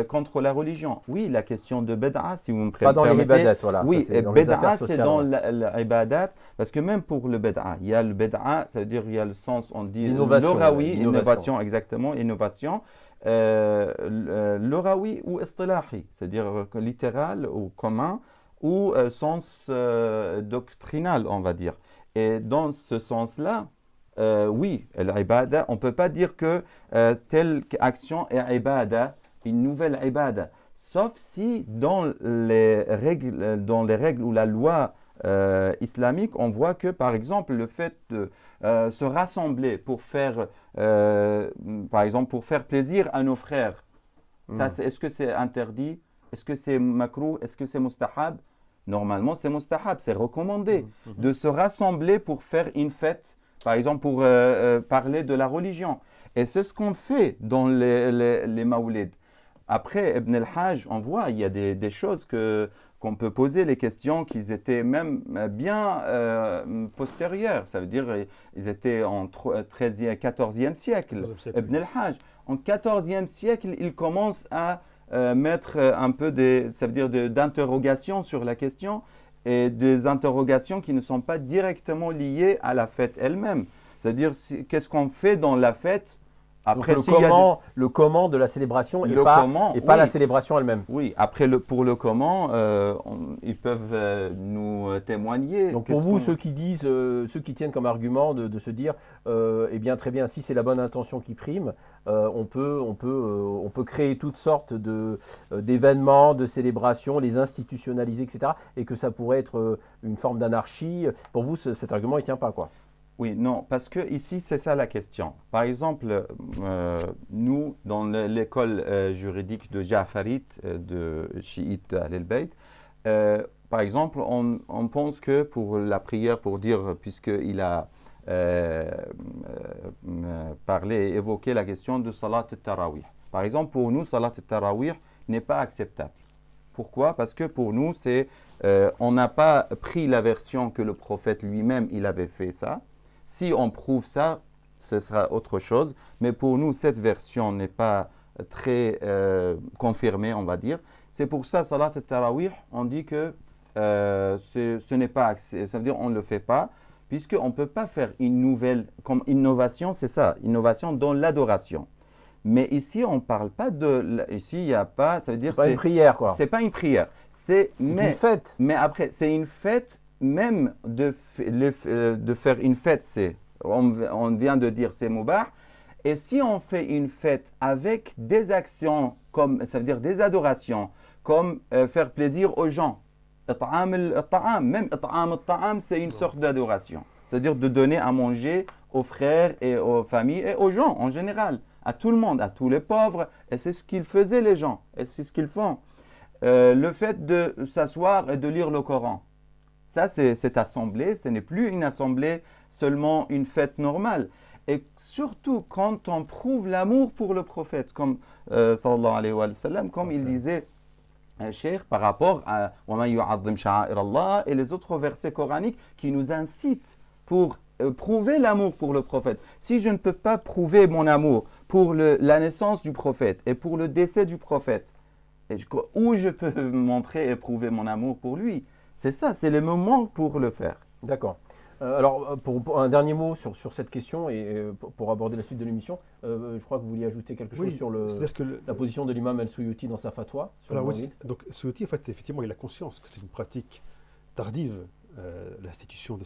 [SPEAKER 4] contre la religion. Oui, la question de bid'a, si vous me permettez.
[SPEAKER 2] Pas dans les ibadat, voilà.
[SPEAKER 4] Oui, bid'a, c'est dans l'ibadat, parce que même pour le bid'a, il y a le bid'a, ça veut dire il y a le sens, on dit l'orawi, innovation, exactement, innovation. L'orawi ou istilahi, c'est-à-dire littéral ou commun, ou sens doctrinal, on va dire. Et dans ce sens-là, oui, l'ibada, on ne peut pas dire que telle action est ibada, une nouvelle ibada, sauf si dans les règles ou la loi islamique, on voit que, par exemple, le fait de se rassembler pour faire, par exemple, pour faire plaisir à nos frères, ça, est-ce que c'est interdit? Est-ce que c'est makrouh? Est-ce que c'est mustahab? Normalement, c'est mustahab, c'est recommandé de se rassembler pour faire une fête, par exemple, pour parler de la religion. Et c'est ce qu'on fait dans les mawlid. Après, Ibn al-Hajj, on voit, il y a des choses qu'on peut poser les questions qui étaient même bien postérieures. Ça veut dire ils étaient en 13e, 14e siècle. Ibn al-Hajj. En 14e siècle, il commence à mettre un peu ça veut dire d'interrogations sur la question et des interrogations qui ne sont pas directement liées à la fête elle-même. C'est-à-dire, qu'est-ce qu'on fait dans la fête Après,
[SPEAKER 2] Donc
[SPEAKER 4] s'il y a
[SPEAKER 2] le comment de la célébration et
[SPEAKER 4] Le
[SPEAKER 2] pas,
[SPEAKER 4] comment,
[SPEAKER 2] et pas
[SPEAKER 4] oui.
[SPEAKER 2] la célébration elle-même.
[SPEAKER 4] Oui, après, pour le comment, ils peuvent nous témoigner.
[SPEAKER 2] Donc pour vous, ceux qui disent, ceux qui tiennent comme argument de se dire, eh bien très bien, si c'est la bonne intention qui prime, on peut créer toutes sortes d'événements, de célébrations, les institutionnaliser, etc. Et que ça pourrait être une forme d'anarchie. Pour vous, cet argument, il ne tient pas, quoi.
[SPEAKER 4] Oui, non, parce que ici, c'est ça la question. Par exemple, nous, dans l'école juridique de Ja'farite, de chiite d'Ahl-el-Bayt, par exemple, on pense que pour la prière, pour dire, puisqu'il a parlé et évoqué la question de Salat al-Tarawih. Par exemple, pour nous, Salat al-Tarawih n'est pas acceptable. Pourquoi? Parce que pour nous, on n'a pas pris la version que le prophète lui-même, il avait fait ça. Si on prouve ça, ce sera autre chose. Mais pour nous, cette version n'est pas très confirmée, on va dire. C'est pour ça, Salat al-Tarawih, on dit que ce n'est pas, ça veut dire on ne le fait pas, puisqu'on ne peut pas faire une nouvelle, comme innovation, c'est ça, innovation dans l'adoration. Mais ici, on ne parle pas de... Ici, il n'y a pas... Ça veut dire...
[SPEAKER 2] C'est pas une prière, quoi.
[SPEAKER 4] C'est pas une prière. C'est
[SPEAKER 2] une fête.
[SPEAKER 4] Mais après, c'est une fête, même de faire une fête, on vient de dire, c'est mubah. Et si on fait une fête avec des actions, comme, ça veut dire des adorations, comme faire plaisir aux gens, même c'est une sorte d'adoration. C'est-à-dire de donner à manger aux frères et aux familles et aux gens en général, à tout le monde, à tous les pauvres. Et c'est ce qu'ils faisaient les gens, et c'est ce qu'ils font. Le fait de s'asseoir et de lire le Coran, ça c'est cette assemblée, ce n'est plus une assemblée, seulement une fête normale. Et surtout quand on prouve l'amour pour le prophète, comme sallallahu alayhi wa sallam, comme il disait, Cheikh, par rapport à « Wa man yu'azzim sha'a'ir Allah » et les autres versets coraniques qui nous incitent pour prouver l'amour pour le prophète. Si je ne peux pas prouver mon amour pour la naissance du prophète et pour le décès du prophète, où je peux montrer et prouver mon amour pour lui? C'est ça, c'est le moment pour le faire.
[SPEAKER 2] D'accord. Alors, pour un dernier mot sur cette question et pour aborder la suite de l'émission, je crois que vous vouliez ajouter quelque chose sur la position de l'imam al-Suyuti dans sa fatwa.
[SPEAKER 3] Alors, oui, donc Suyuti, en fait, effectivement, il a conscience que c'est une pratique tardive, l'institution de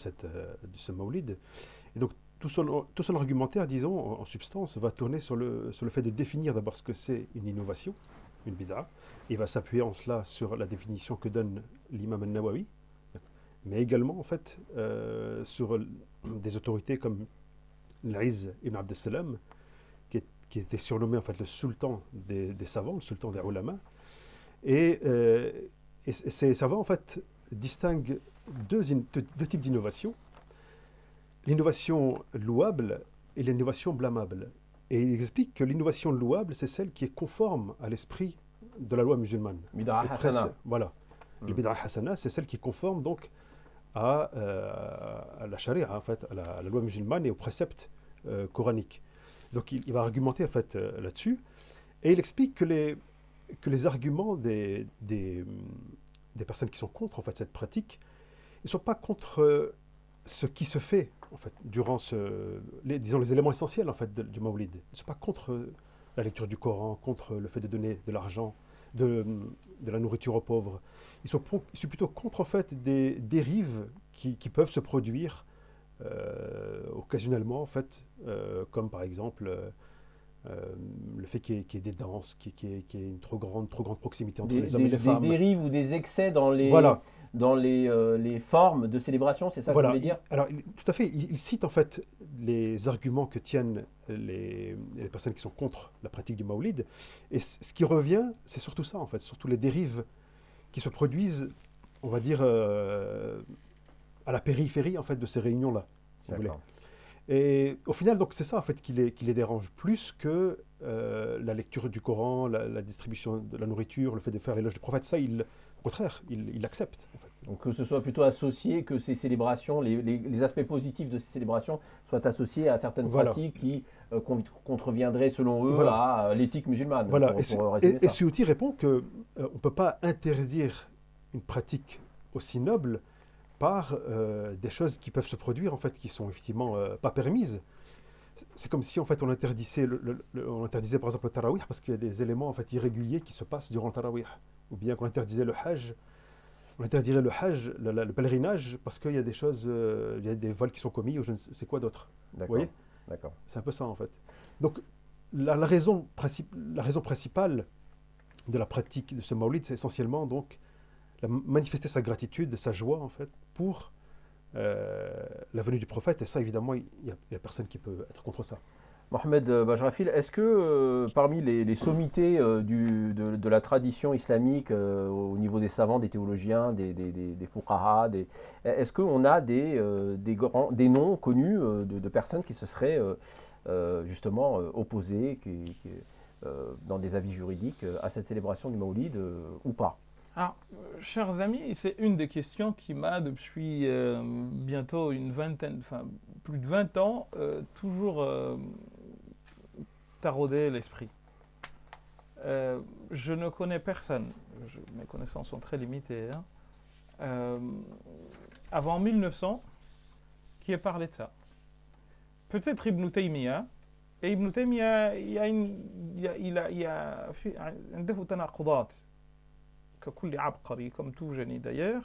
[SPEAKER 3] ce Mawlid. Et donc, tout son argumentaire, disons, en substance, va tourner sur le fait de définir d'abord ce que c'est une innovation, une bid'a. Il va s'appuyer en cela sur la définition que donne l'imam al-Nawawi, mais également, en fait, sur des autorités comme l'Izz ibn Abd al-Salam, qui était surnommé, en fait, le sultan des savants, le sultan des ulama. Et ces savants, en fait, distinguent deux types d'innovation. L'innovation louable et l'innovation blâmable. Et il explique que l'innovation louable, c'est celle qui est conforme à l'esprit de la loi musulmane.
[SPEAKER 2] Bid'a hasana.
[SPEAKER 3] Voilà. Le bid'a hasana, c'est celle qui est conforme donc à la charia, en fait, à la loi musulmane et aux préceptes coraniques. Donc il va argumenter en fait là-dessus, et il explique que les arguments des personnes qui sont contre en fait cette pratique, ils ne sont pas contre ce qui se fait en fait durant disons les éléments essentiels en fait du Mawlid. Ils ne sont pas contre la lecture du Coran, contre le fait de donner de l'argent, de la nourriture aux pauvres. Ils sont plutôt contre en fait des dérives qui peuvent se produire occasionnellement en fait, comme par exemple le fait qu'il y ait des danses, qu'il y ait une trop grande proximité entre les hommes et les femmes.
[SPEAKER 2] Des dérives ou des excès dans les formes de célébration, c'est ça que vous voulez dire?
[SPEAKER 3] Alors, tout à fait. Il cite en fait les arguments que tiennent les personnes qui sont contre la pratique du Mawlid. Et ce qui revient, c'est surtout ça en fait, surtout les dérives qui se produisent, on va dire, à la périphérie en fait de ces réunions-là, si vous voulez. Et au final, donc c'est ça en fait qui les dérange plus que la lecture du Coran, la distribution de la nourriture, le fait de faire l'éloge du prophète. Ça, au contraire, il accepte. En fait.
[SPEAKER 2] Donc que ce soit plutôt associé, que ces célébrations, les aspects positifs de ces célébrations soient associés à certaines pratiques qui contreviendraient selon eux à l'éthique musulmane.
[SPEAKER 3] Voilà. Et Suyuti répond qu'on ne peut pas interdire une pratique aussi noble par des choses qui peuvent se produire, en fait, qui sont effectivement pas permises. c'est comme si en fait on interdisait, on interdisait par exemple le tarawih parce qu'il y a des éléments en fait irréguliers qui se passent durant le tarawih. Ou bien qu'on interdisait le hajj, on interdirait le hajj, le pèlerinage, parce qu'il y a des choses, il y a des vols qui sont commis ou je ne sais quoi d'autre. Vous
[SPEAKER 2] D'accord.
[SPEAKER 3] voyez?
[SPEAKER 2] D'accord.
[SPEAKER 3] C'est un peu ça en fait. Donc la raison principale de la pratique de ce Mawlid, c'est essentiellement donc manifester sa gratitude, sa joie en fait pour la venue du prophète. Et ça évidemment, il n'y a personne qui peut être contre ça.
[SPEAKER 2] Mohamed Bajrafil, est-ce que parmi les sommités de la tradition islamique au niveau des savants, des théologiens, des fuqaha, est-ce qu'on a des noms connus de personnes qui se seraient justement opposées dans des avis juridiques à cette célébration du Mawlid ou pas?
[SPEAKER 5] Alors, chers amis, c'est une des questions qui m'a, depuis bientôt plus de 20 ans, toujours taraudé l'esprit. Je ne connais personne, mes connaissances sont très limitées, avant 1900, qui ait parlé de ça. Peut-être Ibn Taymiyyah, et Ibn Taymiyyah, il a عنده تناقضات ككل عبقري, comme tout génie d'ailleurs.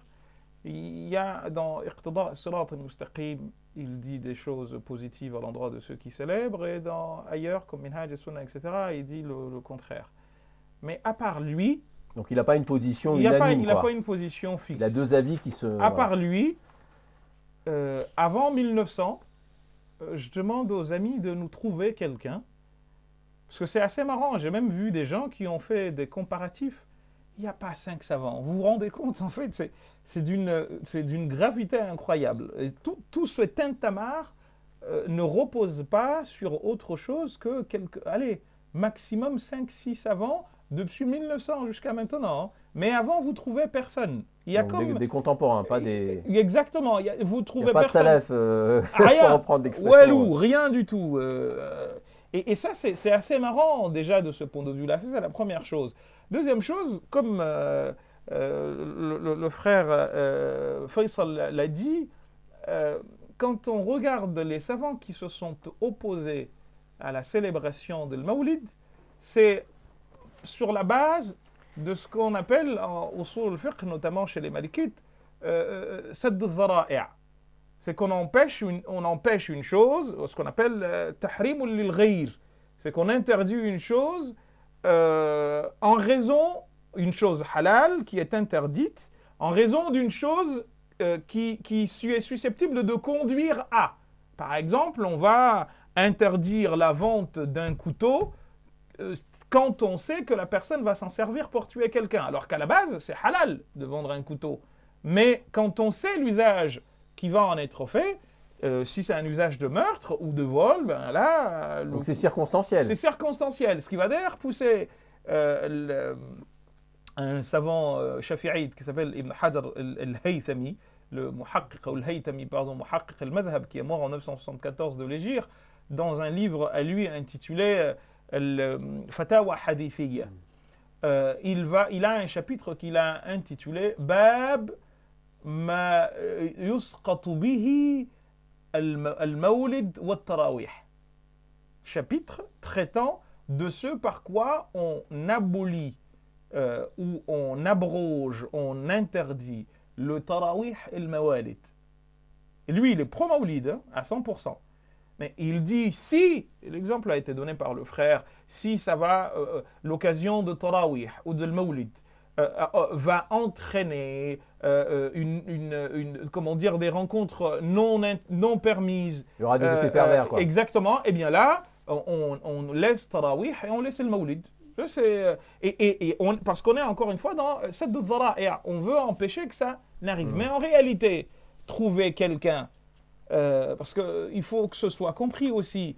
[SPEAKER 5] Il y a dans Iqtida' as-Sirat al-Mustaqim, il dit des choses positives à l'endroit de ceux qui célèbrent, et ailleurs, comme Minhaj as-Sunnah, etc., il dit le contraire. Mais à part lui...
[SPEAKER 2] Donc il n'a pas une position
[SPEAKER 5] il
[SPEAKER 2] unanime.
[SPEAKER 5] Il n'a pas une position fixe.
[SPEAKER 2] Il a deux avis qui se...
[SPEAKER 5] À part lui, avant 1900, je demande aux amis de nous trouver quelqu'un, parce que c'est assez marrant, j'ai même vu des gens qui ont fait des comparatifs. Il n'y a pas 5 savants. Vous vous rendez compte, en fait, c'est d'une gravité incroyable. Et tout ce tintamarre ne repose pas sur autre chose que maximum 5-6 savants depuis 1900 jusqu'à maintenant. Mais avant, vous ne trouvez personne. Il y a
[SPEAKER 2] donc des contemporains, pas des...
[SPEAKER 5] Exactement. Vous ne trouvez
[SPEAKER 2] pas
[SPEAKER 5] personne.
[SPEAKER 2] De salaf, pour reprendre l'expression.
[SPEAKER 5] Walou, rien du tout. Et ça, c'est assez marrant déjà de ce point de vue-là. Ça, c'est la première chose. Deuxième chose, comme le frère Faisal l'a dit, quand on regarde les savants qui se sont opposés à la célébration de Mawlid, c'est sur la base de ce qu'on appelle en usul al-fiqh, notamment chez les malikites, sadd al-dhara'i'. C'est qu'on empêche une chose, ce qu'on appelle tahrim lil-ghayr. C'est qu'on interdit une chose en raison, une chose halal qui est interdite, en raison d'une chose qui est susceptible de conduire à. Par exemple, on va interdire la vente d'un couteau quand on sait que la personne va s'en servir pour tuer quelqu'un, alors qu'à la base, c'est halal de vendre un couteau. Mais quand on sait l'usage qui va en être fait, si c'est un usage de meurtre ou de vol, ben là...
[SPEAKER 2] Donc c'est circonstanciel. C'est
[SPEAKER 5] circonstanciel, ce qui va d'ailleurs pousser un savant shafi'ite qui s'appelle Ibn Hajar al-Haythami, le muhaqqiq al-Haythami, muhaqqiq al-Madhab, qui est mort en 974 de l'Hégire, dans un livre à lui intitulé Fatawa Hadithiyya. Il a un chapitre qu'il a intitulé Bab ma yusqatu bihi al-Mawlid wa al-Tarawih. Chapitre traitant de ce par quoi on abolit ou on abroge, on interdit le Tarawih et le Mawalid. Et lui, il est pro-Mawlid à 100%. Mais il dit, si, l'exemple a été donné par le frère, si ça va, l'occasion de Tarawih ou de Mawlid va entraîner comment dire, des rencontres non permises.
[SPEAKER 2] Il y aura des effets pervers, quoi.
[SPEAKER 5] Exactement. Et bien là, on laisse Tarawih et on laisse le Mawlid. Parce qu'on est encore une fois dans cette dhara'i'. On veut empêcher que ça n'arrive. Mais en réalité, trouver quelqu'un, parce qu'il faut que ce soit compris aussi,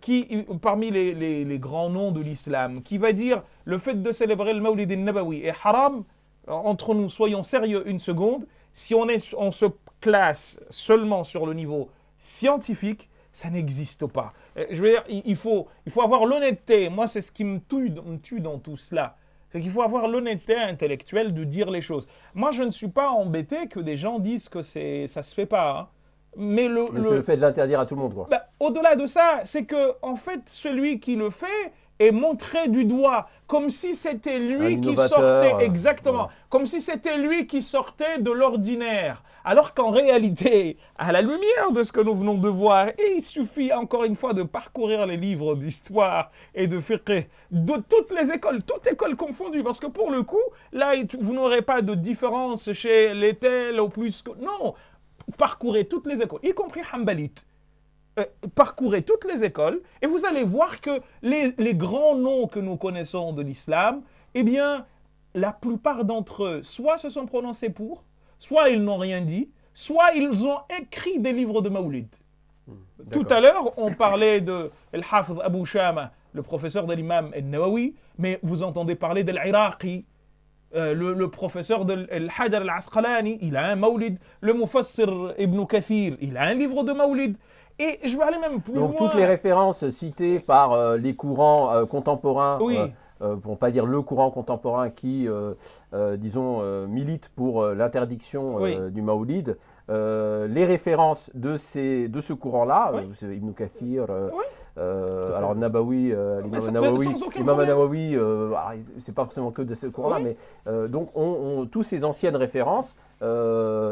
[SPEAKER 5] qui, parmi les grands noms de l'islam, qui va dire le fait de célébrer le Mawlid al-Nabawi est haram, entre nous, soyons sérieux une seconde, si on se classe seulement sur le niveau scientifique, ça n'existe pas. Je veux dire, il faut avoir l'honnêteté. Moi, c'est ce qui me tue dans tout cela. C'est qu'il faut avoir l'honnêteté intellectuelle de dire les choses. Moi, je ne suis pas embêté que des gens disent que ça ne se fait pas. Mais
[SPEAKER 2] Mais c'est le fait de l'interdire à tout le monde, quoi.
[SPEAKER 5] bah, au-delà de ça, c'est que en fait, celui qui le fait est montré du doigt, comme si c'était lui
[SPEAKER 2] Un
[SPEAKER 5] qui
[SPEAKER 2] innovateur,
[SPEAKER 5] sortait, exactement,
[SPEAKER 2] ouais.
[SPEAKER 5] comme si c'était lui qui sortait de l'ordinaire. Alors qu'en réalité, à la lumière de ce que nous venons de voir, et il suffit encore une fois de parcourir les livres d'histoire et de fiqh de toutes les écoles, toutes écoles confondues, parce que pour le coup, là, vous n'aurez pas de différence chez les tels ou plus que... Non, parcourez toutes les écoles, y compris Hanbalites. Parcourez toutes les écoles et vous allez voir que les grands noms que nous connaissons de l'islam, eh bien, la plupart d'entre eux, soit se sont prononcés pour, soit ils n'ont rien dit, soit ils ont écrit des livres de Mawlid. Tout à l'heure, on parlait de Al-Hafiz Abu Shama, le professeur de l'imam Al-Nawawi, mais vous entendez parler d'Al-Iraqi, le professeur de Al-Hajar Al-Asqalani, il a un Mawlid. Le Mufassir Ibn Kathir, il a un livre de Mawlid. Et je vais aller même plus loin.
[SPEAKER 2] Donc toutes les références citées par les courants contemporains,
[SPEAKER 5] Oui.
[SPEAKER 2] pour ne pas dire le courant contemporain qui, disons, milite pour l'interdiction
[SPEAKER 5] Oui.
[SPEAKER 2] du Maoulid, les références de ce courant-là,
[SPEAKER 5] Oui.
[SPEAKER 2] c'est Ibn Kathir,
[SPEAKER 5] Oui.
[SPEAKER 2] alors Nabawi, l'imam
[SPEAKER 5] mais
[SPEAKER 2] Nawawi,
[SPEAKER 5] sans aucun
[SPEAKER 2] l'imam
[SPEAKER 5] problème.
[SPEAKER 2] Nawawi, alors, c'est pas forcément que de ce courant-là,
[SPEAKER 5] Oui.
[SPEAKER 2] mais donc tous ces anciennes références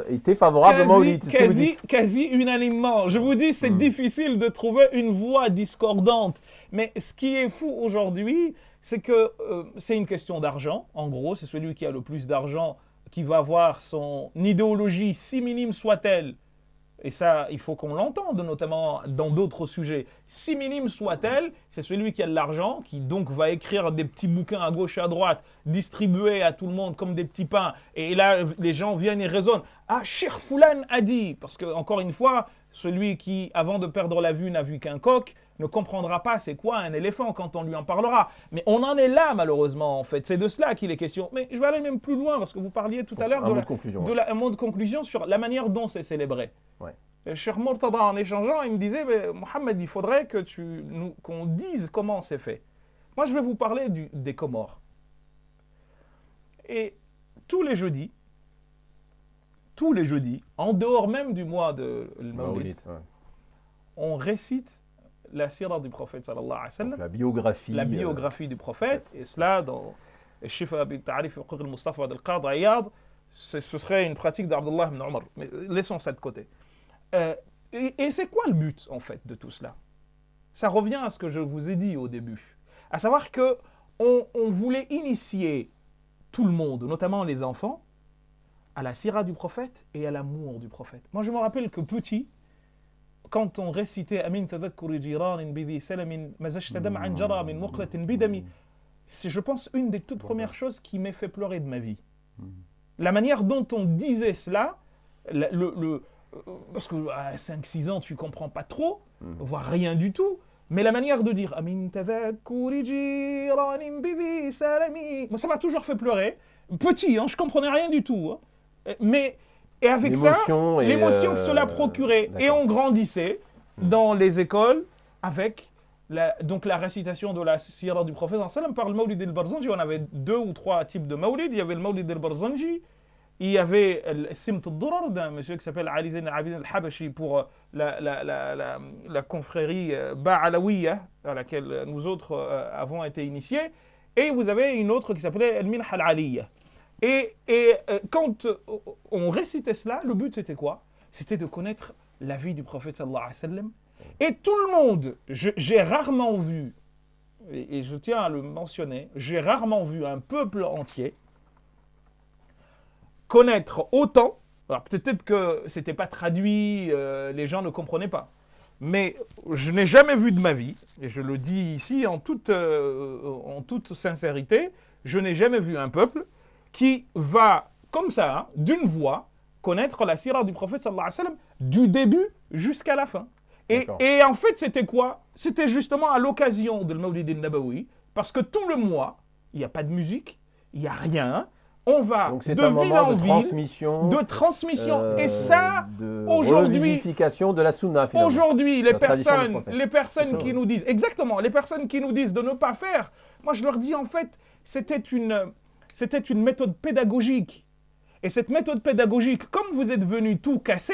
[SPEAKER 2] étaient favorables au Maoulid. c'est ce que vous dites.
[SPEAKER 5] Quasi unanimement. Je vous dis, c'est difficile de trouver une voix discordante. Mais ce qui est fou aujourd'hui, c'est que c'est une question d'argent. En gros, c'est celui qui a le plus d'argent qui va avoir son idéologie, si minime soit-elle, et ça, il faut qu'on l'entende, notamment dans d'autres sujets, si minime soit-elle, c'est celui qui a de l'argent, qui donc va écrire des petits bouquins à gauche et à droite, distribués à tout le monde comme des petits pains, et là, les gens viennent et raisonnent. Ah, Cheikh Foulan a dit, parce que, encore une fois, celui qui, avant de perdre la vue, n'a vu qu'un coq, ne comprendra pas c'est quoi un éléphant quand on lui en parlera. Mais on en est là, malheureusement, en fait. C'est de cela qu'il est question. Mais je vais aller même plus loin, parce que vous parliez tout à l'heure
[SPEAKER 2] Un mot de conclusion.
[SPEAKER 5] un mot de conclusion sur la manière dont c'est célébré.
[SPEAKER 2] Ouais.
[SPEAKER 5] Cheikh Murtada, en échangeant, il me disait, Mohamed, il faudrait que qu'on dise comment c'est fait. Moi, je vais vous parler des Comores. Et tous les jeudis, en dehors même du mois de Maulid,
[SPEAKER 2] Maoulid, ouais.
[SPEAKER 5] on récite la sira du prophète sallallahu alayhi wa sallam,
[SPEAKER 2] Donc, la biographie
[SPEAKER 5] du prophète, et cela dans Shifa bi Ta'rif al Mustafa al-Qadi Iyad, ce serait une pratique d'Abdullah ibn Omar. Mais laissons ça de côté. Et c'est quoi le but, en fait, de tout cela? Ça revient à ce que je vous ai dit au début. À savoir que on voulait initier tout le monde, notamment les enfants, à la sira du prophète et à l'amour du prophète. Moi, je me rappelle que petit, quand on récitait Amin tadhakkuri jiranin bidhi salamin mazajta dam'an jara min muqlatin bidami, c'est, je pense, une des toutes premières choses qui m'ait fait pleurer de ma vie. La manière dont on disait cela, parce que à 5-6 ans, tu ne comprends pas trop, voire rien du tout, mais la manière de dire Amin tadhakkuri jiranin bidhi salami, ça m'a toujours fait pleurer. Petit, je ne comprenais rien du tout. Mais, et avec ça, l'émotion que cela procurait. Et on grandissait dans les écoles avec donc la récitation de la sira du prophète par le Mawlid al-Barzanji. On avait 2 ou 3 types de Mawlid. Il y avait le Mawlid al-Barzanji, il y avait le Simt al-Durar d'un monsieur qui s'appelle Ali Zayn al-Abidin al-Habashi pour la confrérie Ba'alawiya à laquelle nous autres avons été initiés. Et vous avez une autre qui s'appelait Al-Minha al-Aliyya. Et quand on récitait cela, le but c'était quoi? C'était de connaître la vie du prophète sallallahu alayhi wa sallam. Et tout le monde, j'ai rarement vu, et je tiens à le mentionner, j'ai rarement vu un peuple entier connaître autant. Alors peut-être que c'était pas traduit, les gens ne comprenaient pas. Mais je n'ai jamais vu de ma vie, et je le dis ici en toute sincérité, je n'ai jamais vu un peuple qui va, comme ça, d'une voix, connaître la sira du prophète sallallahu alayhi wa sallam du début jusqu'à la fin. Et en fait, c'était quoi? C'était justement à l'occasion de Mawlid al-Nabawi, parce que tout le mois, il n'y a pas de musique, il n'y a rien. On va
[SPEAKER 2] donc c'est
[SPEAKER 5] de
[SPEAKER 2] un
[SPEAKER 5] ville
[SPEAKER 2] moment
[SPEAKER 5] en
[SPEAKER 2] ville,
[SPEAKER 5] de transmission. Et ça, aujourd'hui,
[SPEAKER 2] revivification de la sunna, finalement.
[SPEAKER 5] Aujourd'hui, les personnes qui
[SPEAKER 3] ouais.
[SPEAKER 5] nous disent, exactement, les personnes qui nous disent de ne pas faire, moi je leur dis en fait, c'était une méthode pédagogique. Et cette méthode pédagogique, comme vous êtes venus tout casser,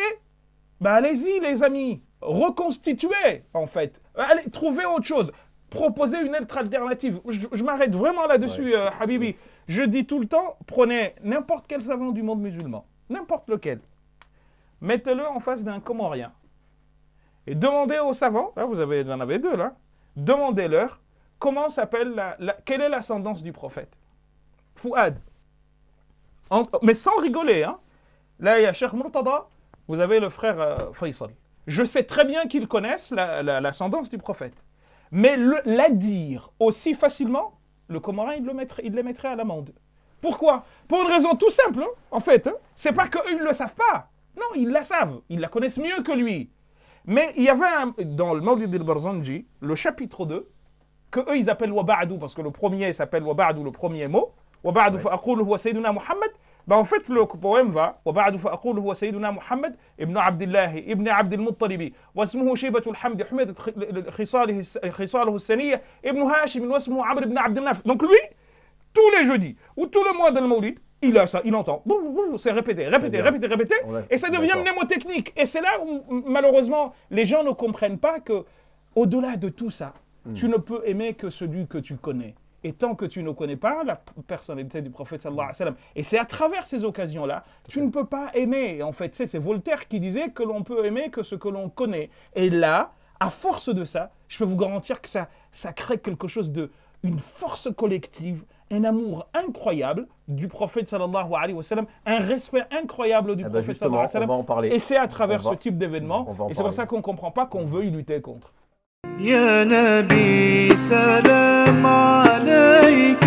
[SPEAKER 5] bah allez-y les amis, reconstituez en fait. Allez, trouvez autre chose. Proposez une autre alternative. Je m'arrête vraiment là-dessus, Habibi. Je dis tout le temps, prenez n'importe quel savant du monde musulman, n'importe lequel. Mettez-le en face d'un Comorien. Et demandez aux savants, là vous en avez deux là, demandez-leur comment s'appelle, quelle est l'ascendance du prophète. Fouad. Mais sans rigoler, hein. Là il y a Cheikh Murtada, vous avez le frère Faisal. Je sais très bien qu'ils connaissent l'ascendance du prophète. Mais la dire aussi facilement, le Comorien, il les mettrait à l'amende. Pourquoi? Pour une raison tout simple, hein, en fait. Hein. C'est pas qu'eux, ils ne le savent pas. Non, ils la savent. Ils la connaissent mieux que lui. Mais il y avait dans le Mawlid al-Barzanji, le chapitre 2, que eux, ils appellent Waba'adou, parce que le premier s'appelle Waba'adou, le premier mot. Waba'adou fa'aqulu huwa sayyiduna Muhammad. Ben, en fait, le poème va وبعد فأقول هو سيدنا محمد ابن عبد الله ابن عبد المطلب واسمه شيبة الحمد حمدت خصاله السنية ابن هاشم واسمه عمرو بن عبد الناف. Donc lui, tous les jeudis ou tout le mois de Mawlid, il a ça, il entend. C'est répété, et ça devient mnémotechnique. Et c'est là où malheureusement les gens ne comprennent pas que au-delà de tout ça, tu ne peux aimer que celui que tu connais. Et tant que tu ne connais pas la personnalité du prophète sallallahu alayhi wa sallam, et c'est à travers ces occasions-là, tu ne peux pas aimer. En fait, c'est Voltaire qui disait que l'on peut aimer que ce que l'on connaît. Et là, à force de ça, je peux vous garantir que ça crée quelque chose une force collective, un amour incroyable du prophète sallallahu alayhi wa sallam, un respect incroyable du prophète sallallahu alayhi wa sallam.
[SPEAKER 2] On va en parler.
[SPEAKER 5] Et c'est à travers ce type d'événement, et c'est pour ça qu'on ne comprend pas qu'on veuille lutter contre.
[SPEAKER 1] يا نبي سلام عليك